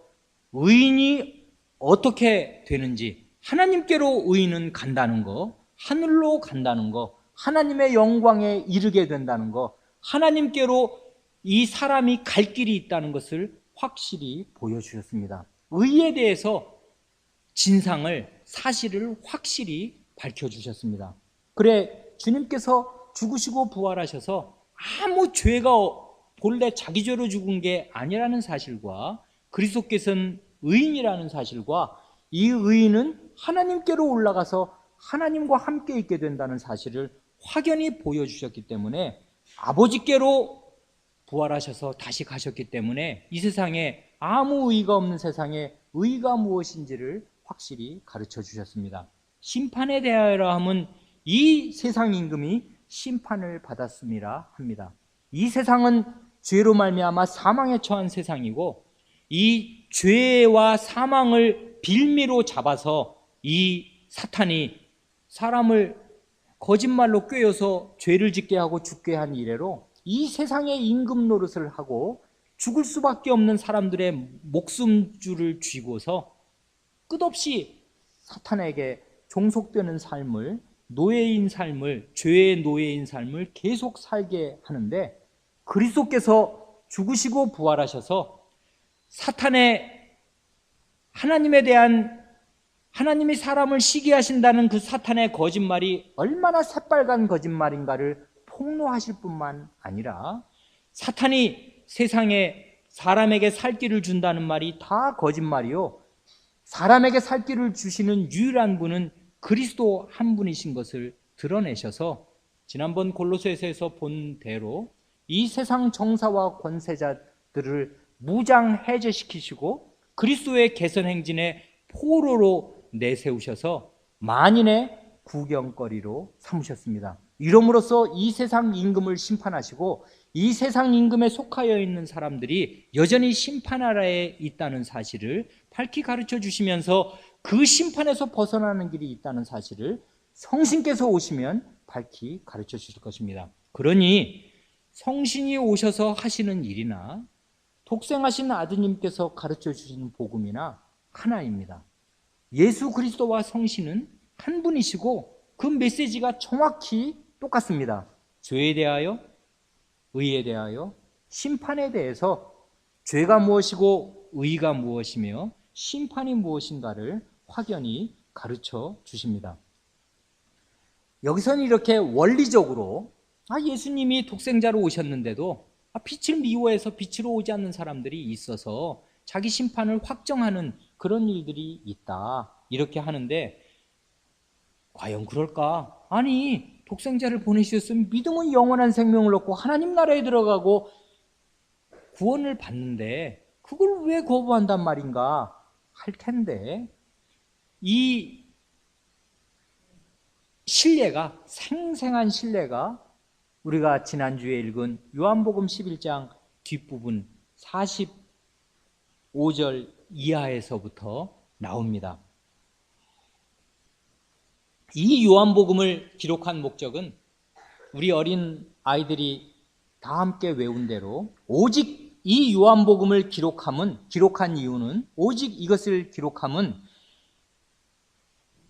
의인이 어떻게 되는지, 하나님께로 의인은 간다는 거, 하늘로 간다는 거, 하나님의 영광에 이르게 된다는 거, 하나님께로 이 사람이 갈 길이 있다는 것을 확실히 보여주셨습니다. 의에 대해서 진상을, 사실을 확실히 밝혀주셨습니다. 그래, 주님께서 죽으시고 부활하셔서 아무 죄가 본래 자기 죄로 죽은 게 아니라는 사실과, 그리스도께서는 의인이라는 사실과, 이 의인은 하나님께로 올라가서 하나님과 함께 있게 된다는 사실을 확연히 보여주셨기 때문에, 아버지께로 부활하셔서 다시 가셨기 때문에 이 세상에 아무 의의가 없는 세상에 의의가 무엇인지를 확실히 가르쳐 주셨습니다. 심판에 대하여 하면 이 세상 임금이 심판을 받았음이라 합니다. 이 세상은 죄로 말미암아 사망에 처한 세상이고, 이 죄와 사망을 빌미로 잡아서 이 사탄이 사람을 거짓말로 꿰어서 죄를 짓게 하고 죽게 한 이래로 이 세상의 임금 노릇을 하고 죽을 수밖에 없는 사람들의 목숨줄을 쥐고서 끝없이 사탄에게 종속되는 삶을, 노예인 삶을, 죄의 노예인 삶을 계속 살게 하는데, 그리스도께서 죽으시고 부활하셔서 사탄의, 하나님에 대한, 하나님이 사람을 시기하신다는 그 사탄의 거짓말이 얼마나 새빨간 거짓말인가를 폭로하실 뿐만 아니라, 사탄이 세상에 사람에게 살 길을 준다는 말이 다 거짓말이요, 사람에게 살 길을 주시는 유일한 분은 그리스도 한 분이신 것을 드러내셔서, 지난번 골로새서에서 본 대로 이 세상 정사와 권세자들을 무장 해제시키시고 그리스도의 개선 행진의 포로로 내세우셔서 만인의 구경거리로 삼으셨습니다. 이름으로써 이 세상 임금을 심판하시고 이 세상 임금에 속하여 있는 사람들이 여전히 심판하라에 있다는 사실을 밝히 가르쳐 주시면서, 그 심판에서 벗어나는 길이 있다는 사실을 성신께서 오시면 밝히 가르쳐 주실 것입니다. 그러니 성신이 오셔서 하시는 일이나 독생하신 아드님께서 가르쳐 주시는 복음이나 하나입니다. 예수 그리스도와 성신은 한 분이시고 그 메시지가 정확히 똑같습니다. 죄에 대하여, 의에 대하여, 심판에 대해서 죄가 무엇이고 의가 무엇이며 심판이 무엇인가를 확연히 가르쳐 주십니다. 여기서는 이렇게 원리적으로 예수님이 독생자로 오셨는데도 빛을 미워해서 빛으로 오지 않는 사람들이 있어서 자기 심판을 확정하는 그런 일들이 있다, 이렇게 하는데, 과연 그럴까? 아니, 독생자를 보내주셨으면 믿음은 영원한 생명을 얻고 하나님 나라에 들어가고 구원을 받는데 그걸 왜 거부한단 말인가 할 텐데, 이 신뢰가, 생생한 신뢰가 우리가 지난주에 읽은 요한복음 11장 뒷부분 45절 이하에서부터 나옵니다. 이 요한복음을 기록한 목적은 우리 어린 아이들이 다 함께 외운 대로, 오직 이 요한복음을 기록한 이유는, 오직 이것을 기록함은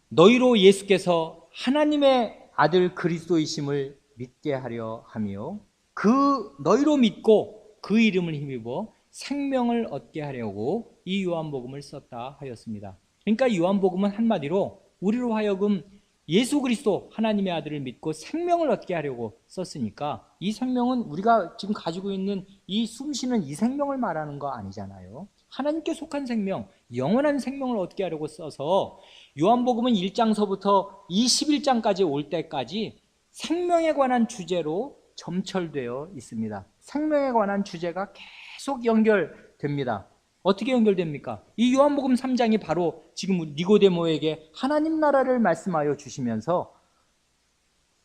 너희로 예수께서 하나님의 아들 그리스도이심을 믿게 하려 하며 그 너희로 믿고 그 이름을 힘입어 생명을 얻게 하려고 이 요한복음을 썼다 하였습니다. 그러니까 요한복음은 한마디로 우리로 하여금 예수 그리스도 하나님의 아들을 믿고 생명을 얻게 하려고 썼으니까, 이 생명은 우리가 지금 가지고 있는 이 숨쉬는 이 생명을 말하는 거 아니잖아요. 하나님께 속한 생명, 영원한 생명을 얻게 하려고 써서 요한복음은 1장서부터 21장까지 올 때까지 생명에 관한 주제로 점철되어 있습니다. 생명에 관한 주제가 계속 연결됩니다. 어떻게 연결됩니까? 이 요한복음 3장이 바로 지금 니고데모에게 하나님 나라를 말씀하여 주시면서,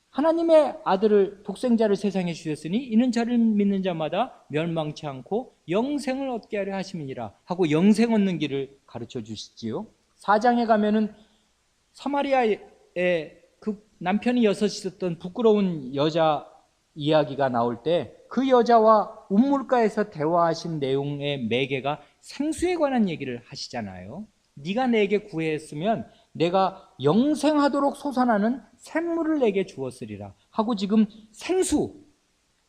하나님의 아들을, 독생자를 세상에 주셨으니 이는 저를 믿는 자마다 멸망치 않고 영생을 얻게 하려 하심이니라 하고 영생 얻는 길을 가르쳐 주시지요. 4장에 가면은 사마리아에 그 남편이 여섯 있었던 부끄러운 여자 이야기가 나올 때 그 여자와 우물가에서 대화하신 내용의 매개가 생수에 관한 얘기를 하시잖아요. 네가 내게 구했으면 내가 영생하도록 솟아나는 샘물을 내게 주었으리라 하고, 지금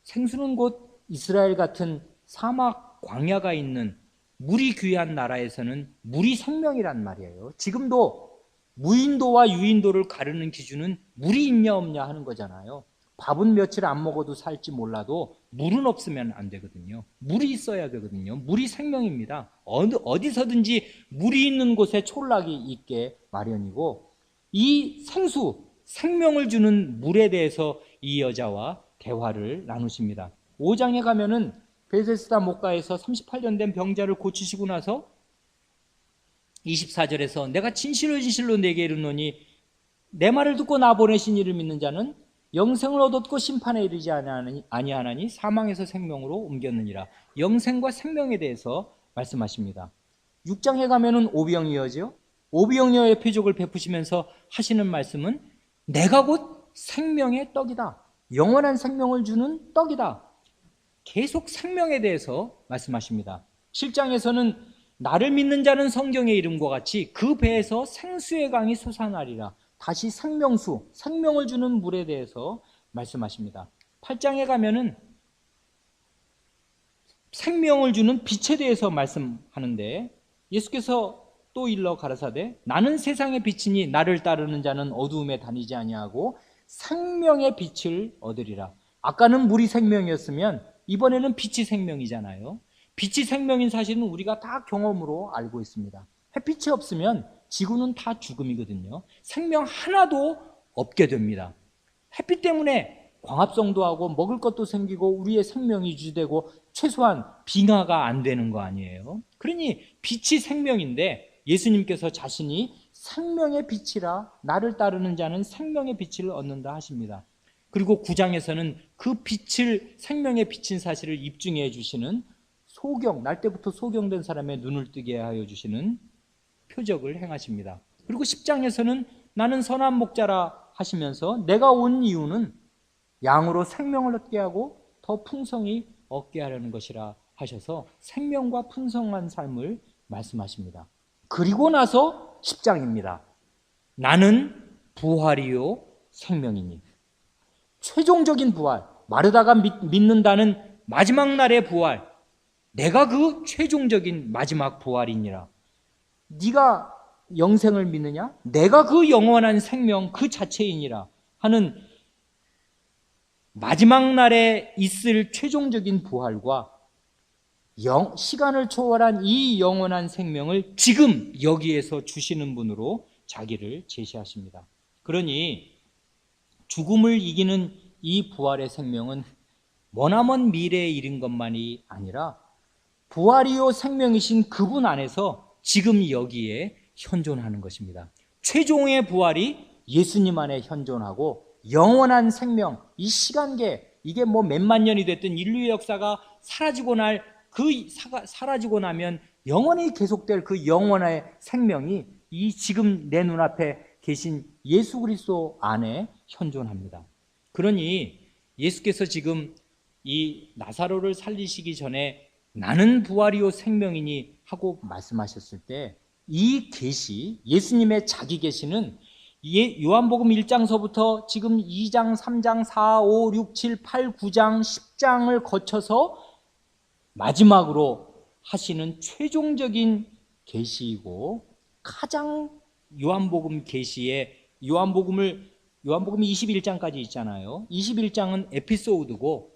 생수는 곧 이스라엘 같은 사막 광야가 있는 물이 귀한 나라에서는 물이 생명이란 말이에요. 지금도 무인도와 유인도를 가르는 기준은 물이 있냐 없냐 하는 거잖아요. 밥은 며칠 안 먹어도 살지 몰라도 물은 없으면 안 되거든요. 물이 있어야 되거든요. 물이 생명입니다. 어디서든지 물이 있는 곳에 촌락이 있게 마련이고, 이 생수, 생명을 주는 물에 대해서 이 여자와 대화를 나누십니다. 5장에 가면은 베데스다 목가에서 38년 된 병자를 고치시고 나서 24절에서 내가 진실로 진실로 내게 이르노니 내 말을 듣고 나 보내신 이를 믿는 자는 영생을 얻었고 심판에 이르지 아니하나니 사망에서 생명으로 옮겼느니라. 영생과 생명에 대해서 말씀하십니다. 6장에 가면은 오병이어죠. 오병이어의 표적을 베푸시면서 하시는 말씀은 내가 곧 생명의 떡이다. 영원한 생명을 주는 떡이다. 계속 생명에 대해서 말씀하십니다. 7장에서는 나를 믿는 자는 성경의 이름과 같이 그 배에서 생수의 강이 솟아나리라. 다시 생명수, 생명을 주는 물에 대해서 말씀하십니다. 8장에 가면은 생명을 주는 빛에 대해서 말씀하는데 예수께서 또 일러 가라사대 나는 세상의 빛이니 나를 따르는 자는 어두움에 다니지 아니하고 생명의 빛을 얻으리라. 아까는 물이 생명이었으면 이번에는 빛이 생명이잖아요. 빛이 생명인 사실은 우리가 다 경험으로 알고 있습니다. 햇빛이 없으면 지구는 다 죽음이거든요. 생명 하나도 없게 됩니다. 햇빛 때문에 광합성도 하고 먹을 것도 생기고 우리의 생명이 유지되고 최소한 빙하가 안 되는 거 아니에요. 그러니 빛이 생명인데 예수님께서 자신이 생명의 빛이라 나를 따르는 자는 생명의 빛을 얻는다 하십니다. 그리고 9장에서는 그 빛을 생명의 빛인 사실을 입증해 주시는 날 때부터 소경된 사람의 눈을 뜨게 하여 주시는 표적을 행하십니다. 그리고 10장에서는 나는 선한 목자라 하시면서 내가 온 이유는 양으로 생명을 얻게 하고 더 풍성히 얻게 하려는 것이라 하셔서 생명과 풍성한 삶을 말씀하십니다. 그리고 나서 10장입니다. 나는 부활이요 생명이니. 최종적인 부활, 마르다가 믿는다는 마지막 날의 부활, 내가 그 최종적인 마지막 부활이니라. 네가 영생을 믿느냐? 내가 그 영원한 생명 그 자체이니라 하는 마지막 날에 있을 최종적인 부활과 시간을 초월한 이 영원한 생명을 지금 여기에서 주시는 분으로 자기를 제시하십니다. 그러니 죽음을 이기는 이 부활의 생명은 머나먼 미래에 이른 것만이 아니라 부활이요 생명이신 그분 안에서 지금 여기에 현존하는 것입니다. 최종의 부활이 예수님 안에 현존하고 영원한 생명, 이 시간계, 이게 뭐 몇만 년이 됐든 인류의 역사가 사라지고 나면 영원히 계속될 그 영원의 생명이 이 지금 내 눈앞에 계신 예수 그리스도 안에 현존합니다. 그러니 예수께서 지금 이 나사로를 살리시기 전에 나는 부활이요 생명이니 하고 말씀하셨을 때 이 계시, 예수님의 자기 계시는 요한복음 1장서부터 지금 2장, 3장, 4, 5, 6, 7, 8, 9장, 10장을 거쳐서 마지막으로 하시는 최종적인 계시이고 가장 요한복음 계시에 요한복음이 21장까지 있잖아요. 21장은 에피소드고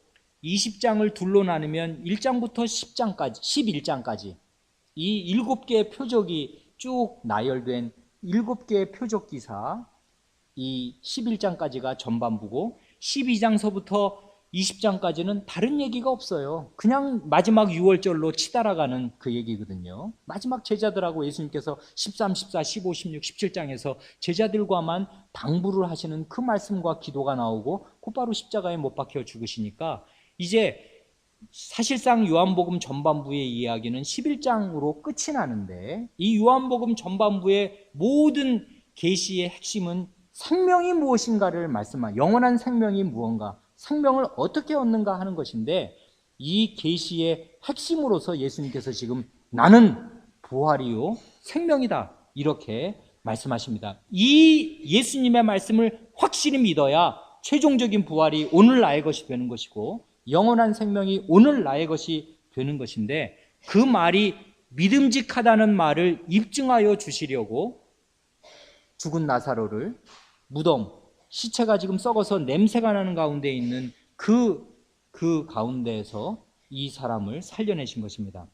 20장을 둘로 나누면 1장부터 10장까지, 11장까지 이 7개의 표적이 쭉 나열된 7개의 표적 기사, 이 11장까지가 전반부고 12장서부터 20장까지는 다른 얘기가 없어요. 그냥 마지막 6월절로 치달아가는 그 얘기거든요. 마지막 제자들하고 예수님께서 13, 14, 15, 16, 17장에서 제자들과만 당부를 하시는 그 말씀과 기도가 나오고 곧바로 십자가에 못 박혀 죽으시니까 이제 사실상 요한복음 전반부의 이야기는 11장으로 끝이 나는데 이 요한복음 전반부의 모든 계시의 핵심은 생명이 무엇인가를 말씀한 영원한 생명이 무언가, 생명을 어떻게 얻는가 하는 것인데 이 계시의 핵심으로서 예수님께서 지금 나는 부활이요 생명이다 이렇게 말씀하십니다. 이 예수님의 말씀을 확실히 믿어야 최종적인 부활이 오늘 나의 것이 되는 것이고 영원한 생명이 오늘 나의 것이 되는 것인데 그 말이 믿음직하다는 말을 입증하여 주시려고 죽은 나사로를 무덤, 시체가 지금 썩어서 냄새가 나는 가운데 있는 그 가운데에서 이 사람을 살려내신 것입니다.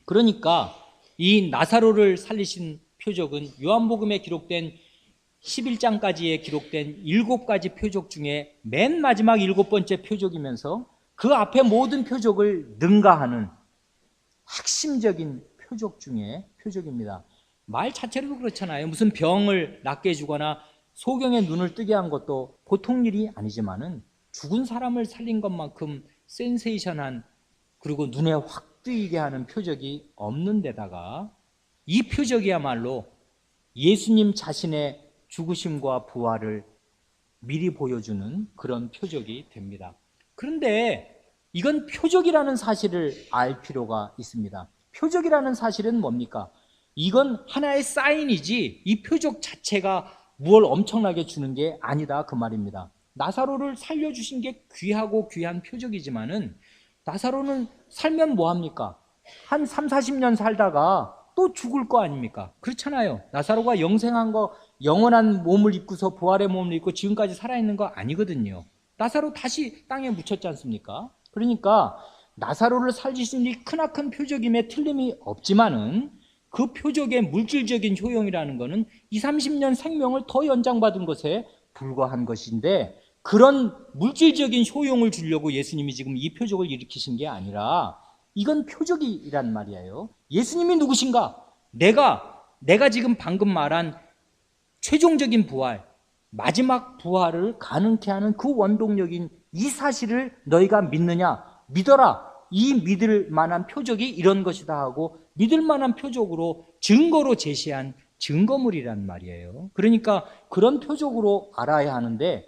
그러니까 이 나사로를 살리신 표적은 요한복음에 기록된 11장까지에 기록된 7가지 표적 중에 맨 마지막 7번째 표적이면서 그 앞에 모든 표적을 능가하는 핵심적인 표적 중에 표적입니다. 말 자체로도 그렇잖아요. 무슨 병을 낫게 해주거나 소경의 눈을 뜨게 한 것도 보통 일이 아니지만은 죽은 사람을 살린 것만큼 센세이션한, 그리고 눈에 확 뜨이게 하는 표적이 없는 데다가 이 표적이야말로 예수님 자신의 죽으심과 부활을 미리 보여주는 그런 표적이 됩니다. 그런데 이건 표적이라는 사실을 알 필요가 있습니다. 표적이라는 사실은 뭡니까? 이건 하나의 사인이지 이 표적 자체가 무엇을 엄청나게 주는 게 아니다, 그 말입니다. 나사로를 살려주신 게 귀하고 귀한 표적이지만은 나사로는 살면 뭐합니까? 한 3, 40년 살다가 또 죽을 거 아닙니까? 그렇잖아요. 나사로가 영생한 거, 영원한 몸을 입고서 부활의 몸을 입고 지금까지 살아있는 거 아니거든요. 나사로 다시 땅에 묻혔지 않습니까? 그러니까 나사로를 살리신 이 크나큰 표적임에 틀림이 없지만은 그 표적의 물질적인 효용이라는 것은 20, 30년 생명을 더 연장받은 것에 불과한 것인데, 그런 물질적인 효용을 주려고 예수님이 지금 이 표적을 일으키신 게 아니라 이건 표적이란 말이에요. 예수님이 누구신가? 내가 지금 방금 말한 최종적인 부활, 마지막 부활을 가능케 하는 그 원동력인 이 사실을 너희가 믿느냐? 믿어라. 이 믿을 만한 표적이 이런 것이다 하고 믿을 만한 표적으로 증거로 제시한 증거물이란 말이에요. 그러니까 그런 표적으로 알아야 하는데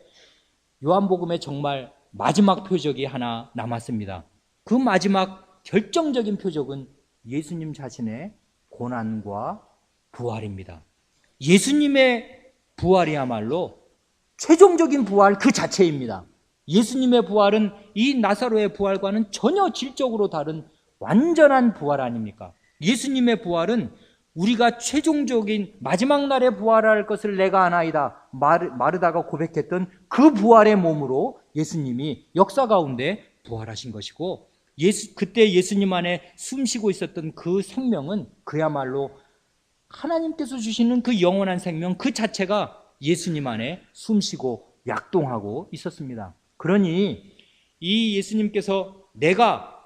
요한복음에 정말 마지막 표적이 하나 남았습니다. 그 마지막 결정적인 표적은 예수님 자신의 고난과 부활입니다. 예수님의 부활이야말로 최종적인 부활 그 자체입니다. 예수님의 부활은 이 나사로의 부활과는 전혀 질적으로 다른 완전한 부활 아닙니까? 예수님의 부활은 우리가 최종적인 마지막 날에 부활할 것을 내가 아나이다, 마르다가 고백했던 그 부활의 몸으로 예수님이 역사 가운데 부활하신 것이고, 그때 예수님 안에 숨쉬고 있었던 그 생명은 그야말로 하나님께서 주시는 그 영원한 생명 그 자체가 예수님 안에 숨쉬고 약동하고 있었습니다. 그러니 이 예수님께서 내가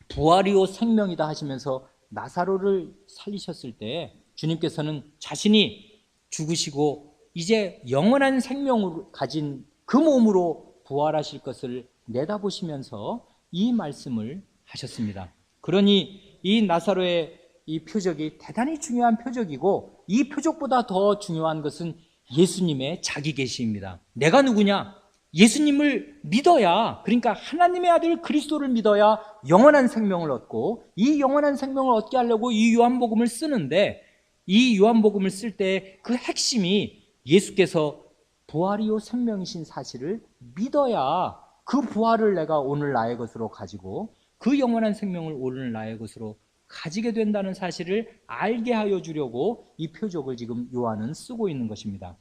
부활이요 생명이다 하시면서 나사로를 살리셨을 때 주님께서는 자신이 죽으시고 이제 영원한 생명을 가진 그 몸으로 부활하실 것을 내다보시면서 이 말씀을 하셨습니다. 그러니 이 나사로의 이 표적이 대단히 중요한 표적이고, 이 표적보다 더 중요한 것은 예수님의 자기 계시입니다. 내가 누구냐? 예수님을 믿어야, 그러니까 하나님의 아들 그리스도를 믿어야 영원한 생명을 얻고, 이 영원한 생명을 얻게 하려고 이 요한복음을 쓰는데, 이 요한복음을 쓸 때 그 핵심이 예수께서 부활이요 생명이신 사실을 믿어야 그 부활을 내가 오늘 나의 것으로 가지고 그 영원한 생명을 오늘 나의 것으로 가지게 된다는 사실을 알게 하여 주려고 이 표적을 지금 요한은 쓰고 있는 것입니다.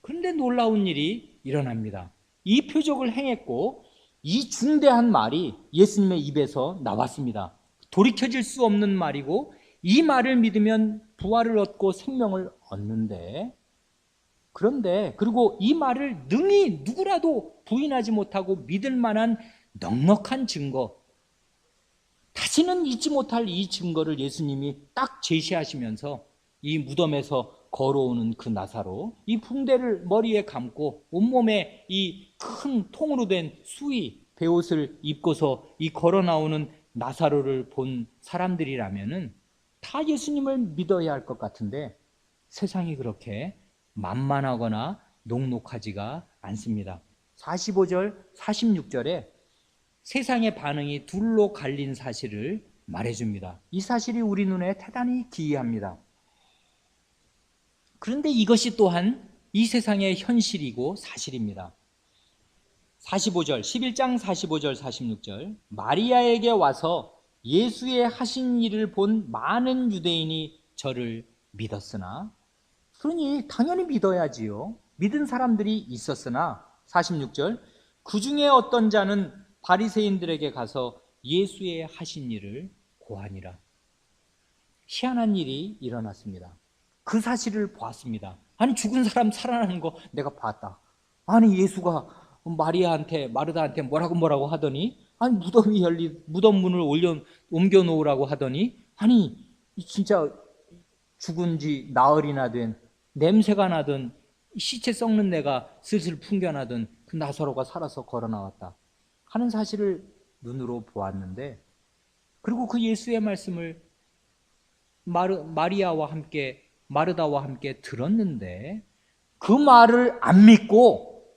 그런데 놀라운 일이 일어납니다. 이 표적을 행했고 이 중대한 말이 예수님의 입에서 나왔습니다. 돌이켜질 수 없는 말이고, 이 말을 믿으면 부활을 얻고 생명을 얻는데, 그런데 그리고 이 말을 능히 누구라도 부인하지 못하고 믿을 만한 넉넉한 증거, 다시는 잊지 못할 이 증거를 예수님이 딱 제시하시면서 이 무덤에서 걸어오는 그 나사로, 이 붕대를 머리에 감고 온몸에 이 큰 통으로 된 수의 베옷을 입고서 이 걸어 나오는 나사로를 본 사람들이라면은 다 예수님을 믿어야 할 것 같은데, 세상이 그렇게 만만하거나 녹록하지가 않습니다. 45절, 46절에 세상의 반응이 둘로 갈린 사실을 말해줍니다. 이 사실이 우리 눈에 대단히 기이합니다. 그런데 이것이 또한 이 세상의 현실이고 사실입니다. 45절, 11장 45절, 46절, 마리아에게 와서 예수의 하신 일을 본 많은 유대인이 저를 믿었으나, 그러니 당연히 믿어야지요. 믿은 사람들이 있었으나 46절 그 중에 어떤 자는 바리새인들에게 가서 예수의 하신 일을 고하니라. 희한한 일이 일어났습니다. 그 사실을 보았습니다. 아니 죽은 사람 살아나는 거 내가 봤다. 아니 예수가 마르다한테 뭐라고 하더니 아니 무덤 문을 옮겨 놓으라고 하더니 아니 진짜 죽은 지 나흘이나 된 냄새가 나던 시체 썩는 내가 슬슬 풍겨나던 그 나사로가 살아서 걸어 나왔다 하는 사실을 눈으로 보았는데, 그리고 그 예수의 말씀을 마리아와 함께 마르다와 함께 들었는데 그 말을 안 믿고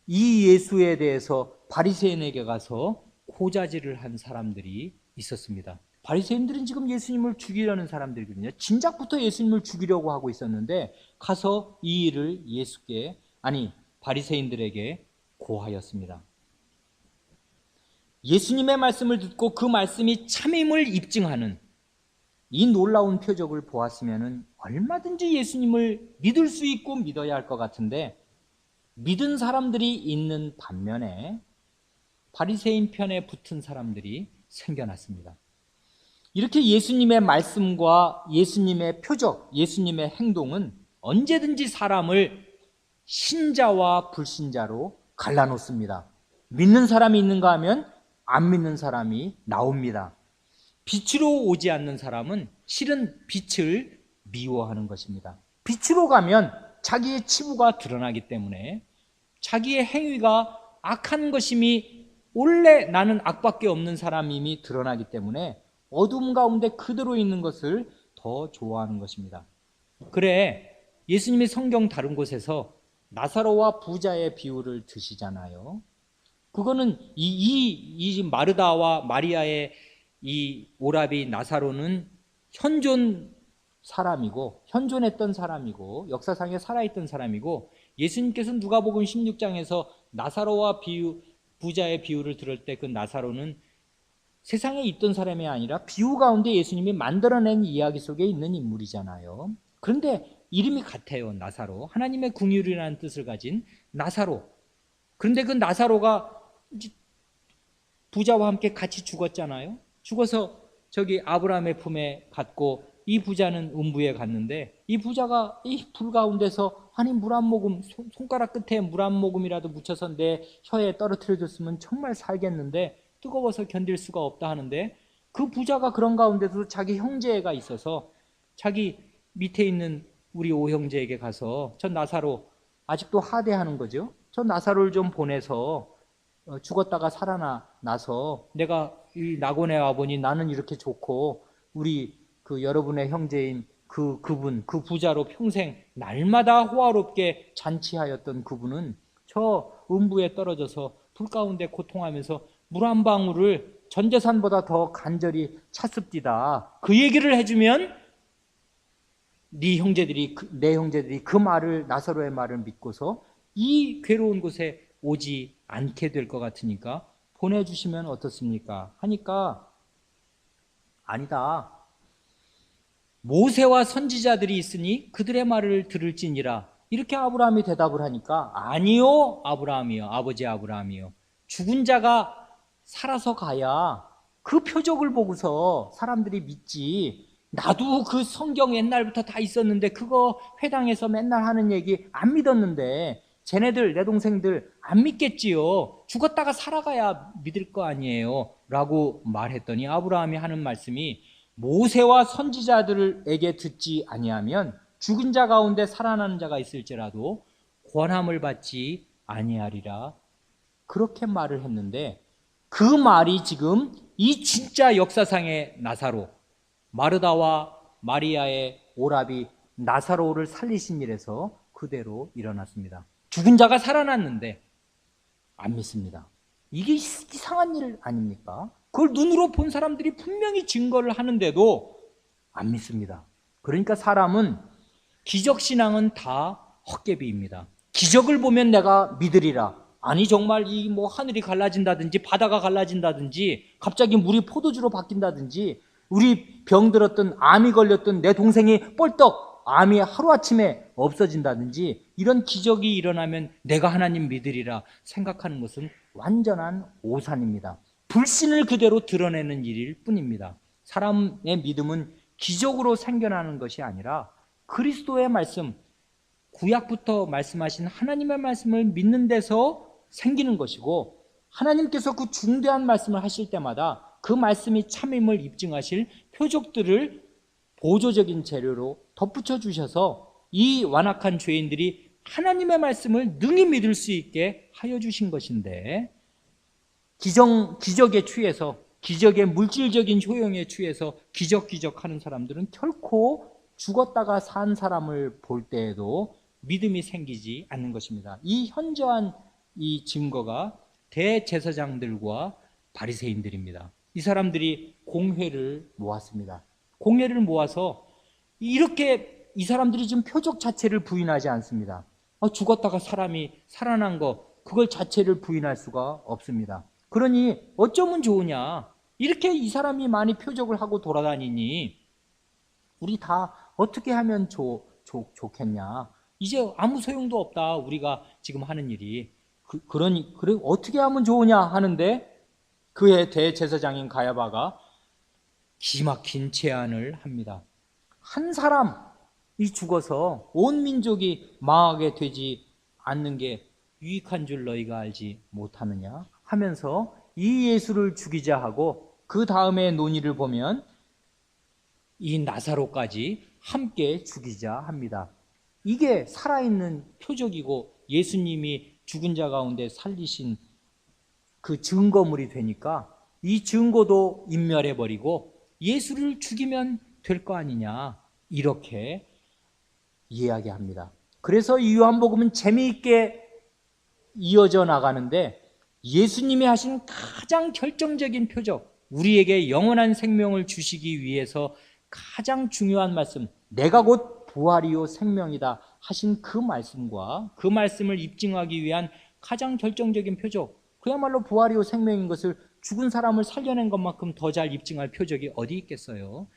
이 예수에 대해서 바리새인에게 가서 고자질을 한 사람들이 있었습니다. 바리새인들은 지금 예수님을 죽이려는 사람들이거든요. 진작부터 예수님을 죽이려고 하고 있었는데 가서 이 일을 바리새인들에게 고하였습니다. 예수님의 말씀을 듣고 그 말씀이 참임을 입증하는 이 놀라운 표적을 보았으면 얼마든지 예수님을 믿을 수 있고 믿어야 할 것 같은데 믿은 사람들이 있는 반면에 바리새인 편에 붙은 사람들이 생겨났습니다. 이렇게 예수님의 말씀과 예수님의 표적, 예수님의 행동은 언제든지 사람을 신자와 불신자로 갈라놓습니다. 믿는 사람이 있는가 하면 안 믿는 사람이 나옵니다. 빛으로 오지 않는 사람은 실은 빛을 미워하는 것입니다. 빛으로 가면 자기의 치부가 드러나기 때문에 자기의 행위가 악한 것임이 원래 나는 악밖에 없는 사람임이 드러나기 때문에 어둠 가운데 그대로 있는 것을 더 좋아하는 것입니다. 그래 예수님이 성경 다른 곳에서 나사로와 부자의 비유를 드시잖아요. 그거는 이 마르다와 마리아의 이 오라비 나사로는 현존했던 사람이고 역사상에 살아있던 사람이고, 예수님께서 누가복음 16장에서 나사로와 부자의 비유를 들을 때 그 나사로는 세상에 있던 사람이 아니라 비유 가운데 예수님이 만들어낸 이야기 속에 있는 인물이잖아요. 그런데 이름이 같아요. 나사로. 하나님의 긍휼이라는 뜻을 가진 나사로. 그런데 그 나사로가 부자와 함께 같이 죽었잖아요. 죽어서 저기 아브라함의 품에 갔고 이 부자는 음부에 갔는데 이 부자가 이 불 가운데서 아니 물 한 모금, 손가락 끝에 물 한 모금이라도 묻혀서 내 혀에 떨어뜨려 줬으면 정말 살겠는데 뜨거워서 견딜 수가 없다 하는데, 그 부자가 그런 가운데서 자기 형제가 있어서 자기 밑에 있는 우리 오형제에게 가서 저 나사로 아직도 하대하는 거죠. 저 나사로를 좀 보내서 죽었다가 살아나서 내가 이 낙원에 와보니 나는 이렇게 좋고 우리 그 여러분의 형제인 그 부자로 평생 날마다 호화롭게 잔치하였던 그분은 저 음부에 떨어져서 불 가운데 고통하면서 물 한 방울을 전 재산보다 더 간절히 찾습디다. 그 얘기를 해주면 내 형제들이 그 말을, 나사로의 말을 믿고서 이 괴로운 곳에 오지 않게 될 것 같으니까 보내주시면 어떻습니까? 하니까 아니다. 모세와 선지자들이 있으니 그들의 말을 들을지니라. 이렇게 아브라함이 대답을 하니까 아니요 아브라함이요, 아버지 아브라함이요. 죽은 자가 살아서 가야 그 표적을 보고서 사람들이 믿지. 나도 그 성경 옛날부터 다 있었는데 그거 회당에서 맨날 하는 얘기 안 믿었는데 쟤네들 내 동생들 안 믿겠지요. 죽었다가 살아가야 믿을 거 아니에요 라고 말했더니 아브라함이 하는 말씀이 모세와 선지자들에게 듣지 아니하면 죽은 자 가운데 살아나는 자가 있을지라도 권함을 받지 아니하리라. 그렇게 말을 했는데 그 말이 지금 이 진짜 역사상의 나사로, 마르다와 마리아의 오라비 나사로를 살리신 일에서 그대로 일어났습니다. 죽은 자가 살아났는데 안 믿습니다. 이게 이상한 일 아닙니까? 그걸 눈으로 본 사람들이 분명히 증거를 하는데도 안 믿습니다. 그러니까 사람은 기적신앙은 다 헛개비입니다. 기적을 보면 내가 믿으리라. 아니 정말 이 뭐 하늘이 갈라진다든지 바다가 갈라진다든지 갑자기 물이 포도주로 바뀐다든지 우리 병들었던 암이 걸렸던 내 동생이 뻘떡 암이 하루아침에 없어진다든지 이런 기적이 일어나면 내가 하나님 믿으리라 생각하는 것은 완전한 오산입니다. 불신을 그대로 드러내는 일일 뿐입니다. 사람의 믿음은 기적으로 생겨나는 것이 아니라 그리스도의 말씀, 구약부터 말씀하신 하나님의 말씀을 믿는 데서 생기는 것이고, 하나님께서 그 중대한 말씀을 하실 때마다 그 말씀이 참임을 입증하실 표적들을 보조적인 재료로 덧붙여 주셔서 이 완악한 죄인들이 하나님의 말씀을 능히 믿을 수 있게 하여 주신 것인데, 기적에 취해서, 기적의 물질적인 효용에 취해서 기적 하는 사람들은 결코 죽었다가 산 사람을 볼 때에도 믿음이 생기지 않는 것입니다. 이 현저한 이 증거가 대제사장들과 바리새인들입니다. 이 사람들이 공회를 모았습니다. 공회를 모아서 이렇게 이 사람들이 지금 표적 자체를 부인하지 않습니다. 죽었다가 사람이 살아난 거, 그걸 자체를 부인할 수가 없습니다. 그러니 어쩌면 좋으냐, 이렇게 이 사람이 많이 표적을 하고 돌아다니니 우리 다 어떻게 하면 좋겠냐, 이제 아무 소용도 없다, 우리가 지금 하는 일이. 그러니 어떻게 하면 좋으냐 하는데, 그의 대제사장인 가야바가 기막힌 제안을 합니다. 한 사람이 죽어서 온 민족이 망하게 되지 않는 게 유익한 줄 너희가 알지 못하느냐 하면서 이 예수를 죽이자 하고, 그 다음에 논의를 보면 이 나사로까지 함께 죽이자 합니다. 이게 살아있는 표적이고 예수님이 죽은 자 가운데 살리신 그 증거물이 되니까 이 증거도 인멸해버리고 예수를 죽이면 될 거 아니냐, 이렇게 이야기합니다. 그래서 이 요한복음은 재미있게 이어져 나가는데, 예수님이 하신 가장 결정적인 표적, 우리에게 영원한 생명을 주시기 위해서 가장 중요한 말씀, 내가 곧 부활이요 생명이다 하신 그 말씀과 그 말씀을 입증하기 위한 가장 결정적인 표적, 그야말로 부활이요 생명인 것을 죽은 사람을 살려낸 것만큼 더 잘 입증할 표적이 어디 있겠어요.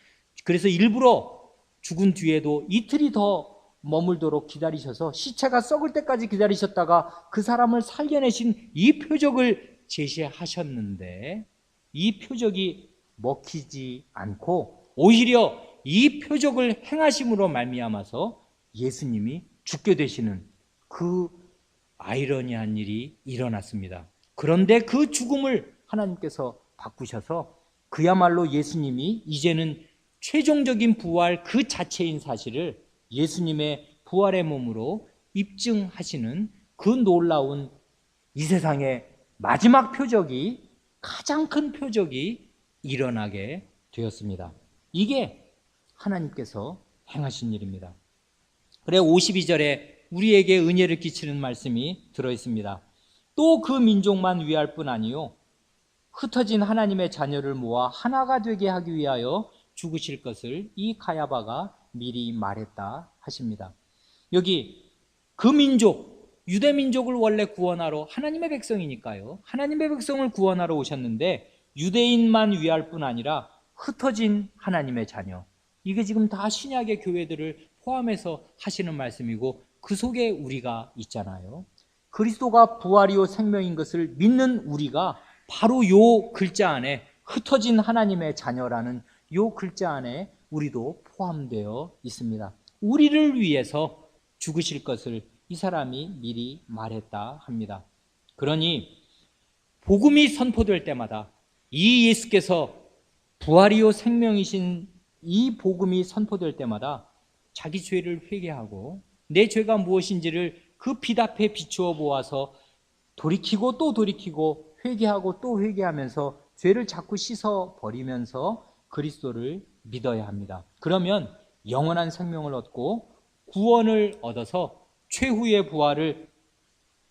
그래서 일부러 죽은 뒤에도 이틀이 더 머물도록 기다리셔서 시체가 썩을 때까지 기다리셨다가 그 사람을 살려내신 이 표적을 제시하셨는데, 이 표적이 먹히지 않고 오히려 이 표적을 행하심으로 말미암아서 예수님이 죽게 되시는 그 아이러니한 일이 일어났습니다. 그런데 그 죽음을 하나님께서 바꾸셔서 그야말로 예수님이 이제는 최종적인 부활 그 자체인 사실을 예수님의 부활의 몸으로 입증하시는 그 놀라운 이 세상의 마지막 표적이, 가장 큰 표적이 일어나게 되었습니다. 이게 하나님께서 행하신 일입니다. 그래 52절에 우리에게 은혜를 끼치는 말씀이 들어있습니다. 또 그 민족만 위할 뿐 아니요 흩어진 하나님의 자녀를 모아 하나가 되게 하기 위하여 죽으실 것을 이 가야바가 미리 말했다 하십니다. 여기 그 민족, 유대 민족을 원래 구원하러, 하나님의 백성이니까요, 하나님의 백성을 구원하러 오셨는데 유대인만 위할 뿐 아니라 흩어진 하나님의 자녀, 이게 지금 다 신약의 교회들을 포함해서 하시는 말씀이고 그 속에 우리가 있잖아요. 그리스도가 부활이요 생명인 것을 믿는 우리가 바로 요 글자 안에, 흩어진 하나님의 자녀라는 요 글자 안에 우리도 포함되어 있습니다. 우리를 위해서 죽으실 것을 이 사람이 미리 말했다 합니다. 그러니 복음이 선포될 때마다, 이 예수께서 부활이요 생명이신 이 복음이 선포될 때마다 자기 죄를 회개하고 내 죄가 무엇인지를 그 빛 앞에 비추어 보아서 돌이키고 또 돌이키고 회개하고 또 회개하면서 죄를 자꾸 씻어 버리면서 그리스도를 믿어야 합니다. 그러면 영원한 생명을 얻고 구원을 얻어서 최후의 부활을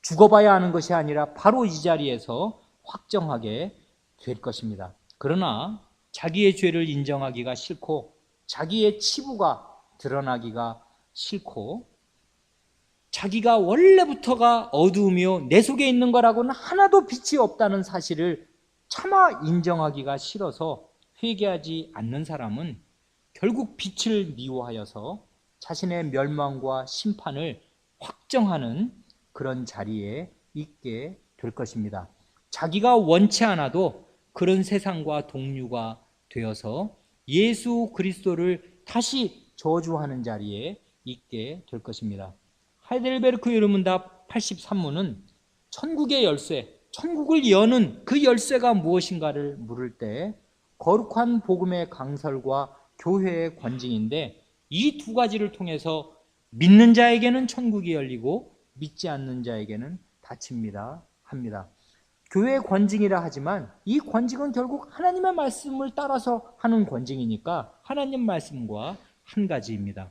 죽어봐야 하는 것이 아니라 바로 이 자리에서 확정하게 될 것입니다. 그러나 자기의 죄를 인정하기가 싫고 자기의 치부가 드러나기가 싫고 자기가 원래부터가 어두우며 내 속에 있는 거라고는 하나도 빛이 없다는 사실을 차마 인정하기가 싫어서 회개하지 않는 사람은 결국 빛을 미워하여서 자신의 멸망과 심판을 확정하는 그런 자리에 있게 될 것입니다. 자기가 원치 않아도 그런 세상과 동류가 되어서 예수 그리스도를 다시 저주하는 자리에 있게 될 것입니다. 하이델베르크 여름문답 83문은 천국의 열쇠, 천국을 여는 그 열쇠가 무엇인가를 물을 때 거룩한 복음의 강설과 교회의 권징인데, 이 두 가지를 통해서 믿는 자에게는 천국이 열리고 믿지 않는 자에게는 닫힙니다 합니다. 교회의 권징이라 하지만 이 권징은 결국 하나님의 말씀을 따라서 하는 권징이니까 하나님 말씀과 한 가지입니다.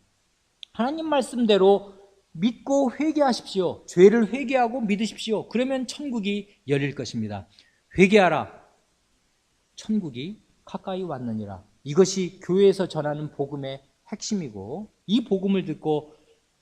하나님 말씀대로 믿고 회개하십시오. 죄를 회개하고 믿으십시오. 그러면 천국이 열릴 것입니다. 회개하라, 천국이 가까이 왔느니라. 이것이 교회에서 전하는 복음의 핵심이고, 이 복음을 듣고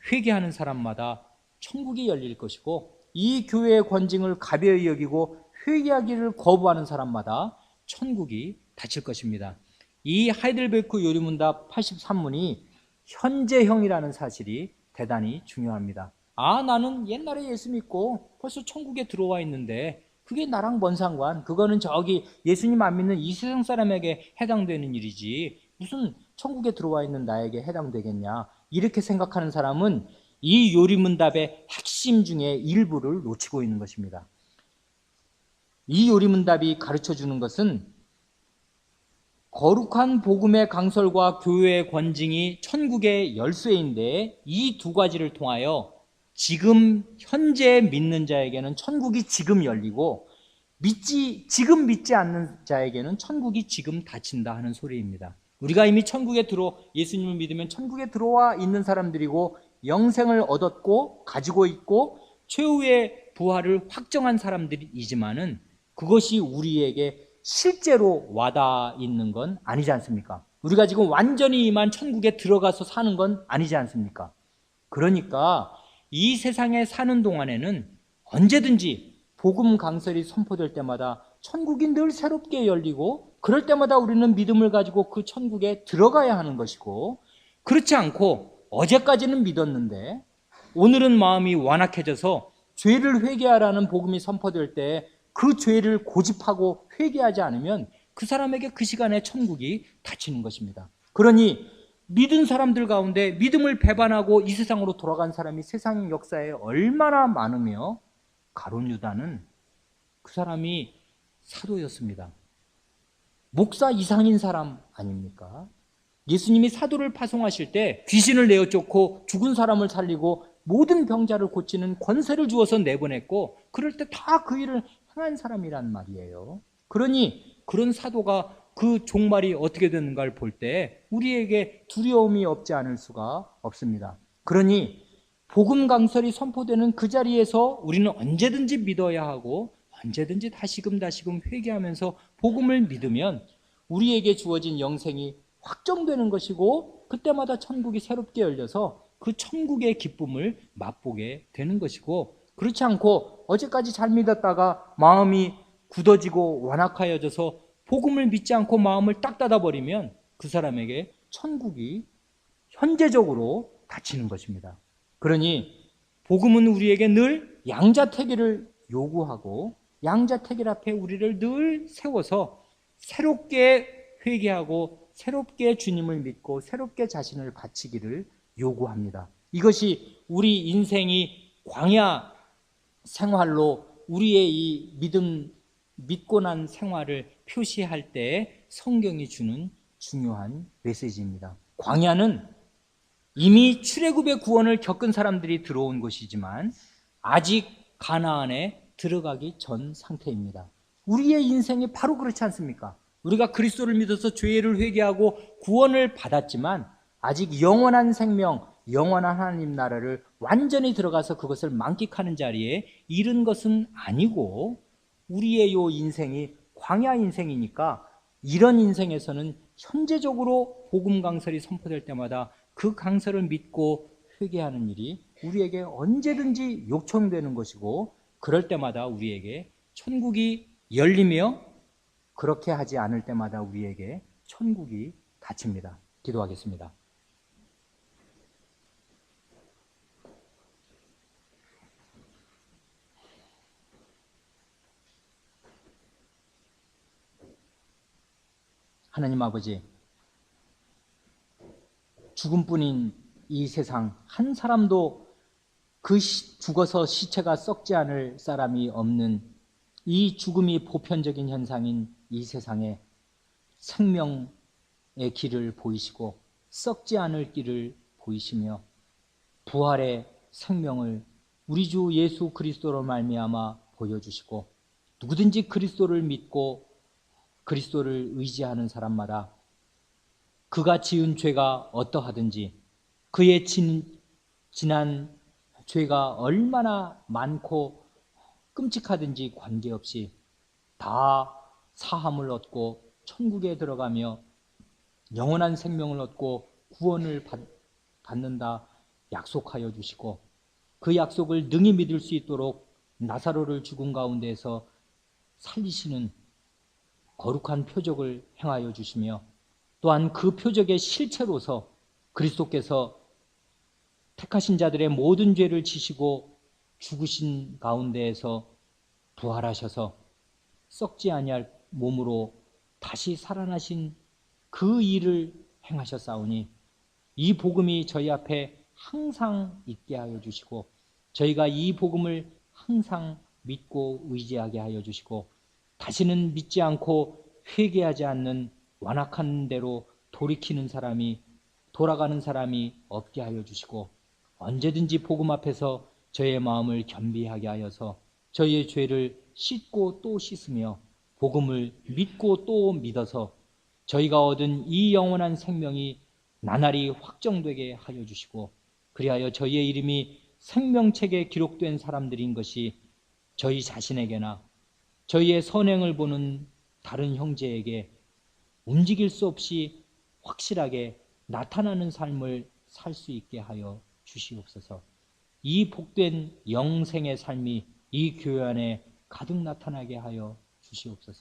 회개하는 사람마다 천국이 열릴 것이고, 이 교회의 권징을 가벼이 여기고 회개하기를 거부하는 사람마다 천국이 닫힐 것입니다. 이 하이델베르크 요리문답 83문이 현재형이라는 사실이 대단히 중요합니다. 나는 옛날에 예수 믿고 벌써 천국에 들어와 있는데 그게 나랑 뭔 상관? 그거는 저기 예수님 안 믿는 이 세상 사람에게 해당되는 일이지 무슨 천국에 들어와 있는 나에게 해당되겠냐? 이렇게 생각하는 사람은 이 요리문답의 핵심 중에 일부를 놓치고 있는 것입니다. 이 요리문답이 가르쳐주는 것은 거룩한 복음의 강설과 교회의 권징이 천국의 열쇠인데, 이 두 가지를 통하여 지금 현재 믿는 자에게는 천국이 지금 열리고 지금 믿지 않는 자에게는 천국이 지금 닫힌다 하는 소리입니다. 우리가 이미 예수님을 믿으면 천국에 들어와 있는 사람들이고 영생을 얻었고 가지고 있고 최후의 부활을 확정한 사람들이지만은 그것이 우리에게 실제로 와닿아 있는 건 아니지 않습니까? 우리가 지금 완전히 이만 천국에 들어가서 사는 건 아니지 않습니까? 그러니까 이 세상에 사는 동안에는 언제든지 복음 강설이 선포될 때마다 천국이 늘 새롭게 열리고, 그럴 때마다 우리는 믿음을 가지고 그 천국에 들어가야 하는 것이고, 그렇지 않고 어제까지는 믿었는데 오늘은 마음이 완악해져서 죄를 회개하라는 복음이 선포될 때 그 죄를 고집하고 회개하지 않으면 그 사람에게 그 시간에 천국이 닫히는 것입니다. 그러니 믿은 사람들 가운데 믿음을 배반하고 이 세상으로 돌아간 사람이 세상 역사에 얼마나 많으며, 가룟 유다는 그 사람이 사도였습니다. 목사 이상인 사람 아닙니까? 예수님이 사도를 파송하실 때 귀신을 내어 쫓고 죽은 사람을 살리고 모든 병자를 고치는 권세를 주어서 내보냈고, 그럴 때 다 그 일을 행한 사람이란 말이에요. 그러니 그런 사도가 그 종말이 어떻게 되는가를 볼 때 우리에게 두려움이 없지 않을 수가 없습니다. 그러니 복음 강설이 선포되는 그 자리에서 우리는 언제든지 믿어야 하고 언제든지 다시금 회개하면서 복음을 믿으면 우리에게 주어진 영생이 확정되는 것이고, 그때마다 천국이 새롭게 열려서 그 천국의 기쁨을 맛보게 되는 것이고, 그렇지 않고 어제까지 잘 믿었다가 마음이 굳어지고 완악하여져서 복음을 믿지 않고 마음을 딱 닫아버리면 그 사람에게 천국이 현재적으로 닫히는 것입니다. 그러니 복음은 우리에게 늘 양자택일을 요구하고 양자택일 앞에 우리를 늘 세워서 새롭게 회개하고 새롭게 주님을 믿고 새롭게 자신을 바치기를 요구합니다. 이것이 우리 인생이 광야 생활로 우리의 이 믿고 난 생활을 표시할 때 성경이 주는 중요한 메시지입니다. 광야는 이미 출애굽의 구원을 겪은 사람들이 들어온 곳이지만 아직 가나안에 들어가기 전 상태입니다. 우리의 인생이 바로 그렇지 않습니까? 우리가 그리스도를 믿어서 죄를 회개하고 구원을 받았지만 아직 영원한 생명, 영원한 하나님 나라를 완전히 들어가서 그것을 만끽하는 자리에 이른 것은 아니고, 우리의 요 인생이 광야 인생이니까 이런 인생에서는 현재적으로 복음 강설이 선포될 때마다 그 강설을 믿고 회개하는 일이 우리에게 언제든지 요청되는 것이고, 그럴 때마다 우리에게 천국이 열리며 그렇게 하지 않을 때마다 우리에게 천국이 닫힙니다. 기도하겠습니다. 하나님 아버지, 죽음뿐인 이 세상 한 사람도 죽어서 시체가 썩지 않을 사람이 없는 이 죽음이 보편적인 현상인 이 세상에 생명의 길을 보이시고 썩지 않을 길을 보이시며 부활의 생명을 우리 주 예수 그리스도로 말미암아 보여주시고 누구든지 그리스도를 믿고 그리스도를 의지하는 사람마다 그가 지은 죄가 어떠하든지 그의 지난 죄가 얼마나 많고 끔찍하든지 관계없이 다 사함을 얻고 천국에 들어가며 영원한 생명을 얻고 구원을 받는다 약속하여 주시고 그 약속을 능히 믿을 수 있도록 나사로를 죽은 가운데에서 살리시는 거룩한 표적을 행하여 주시며 또한 그 표적의 실체로서 그리스도께서 택하신 자들의 모든 죄를 지시고 죽으신 가운데에서 부활하셔서 썩지 아니할 몸으로 다시 살아나신 그 일을 행하셨사오니 이 복음이 저희 앞에 항상 있게 하여 주시고 저희가 이 복음을 항상 믿고 의지하게 하여 주시고 다시는 믿지 않고 회개하지 않는 완악한 대로 돌아가는 사람이 없게 하여 주시고 언제든지 복음 앞에서 저의 마음을 겸비하게 하여서 저희의 죄를 씻고 또 씻으며 복음을 믿고 또 믿어서 저희가 얻은 이 영원한 생명이 나날이 확정되게 하여 주시고 그리하여 저희의 이름이 생명책에 기록된 사람들인 것이 저희 자신에게나 저희의 선행을 보는 다른 형제에게 움직일 수 없이 확실하게 나타나는 삶을 살 수 있게 하여 주시옵소서. 이 복된 영생의 삶이 이 교회 안에 가득 나타나게 하여 주시옵소서.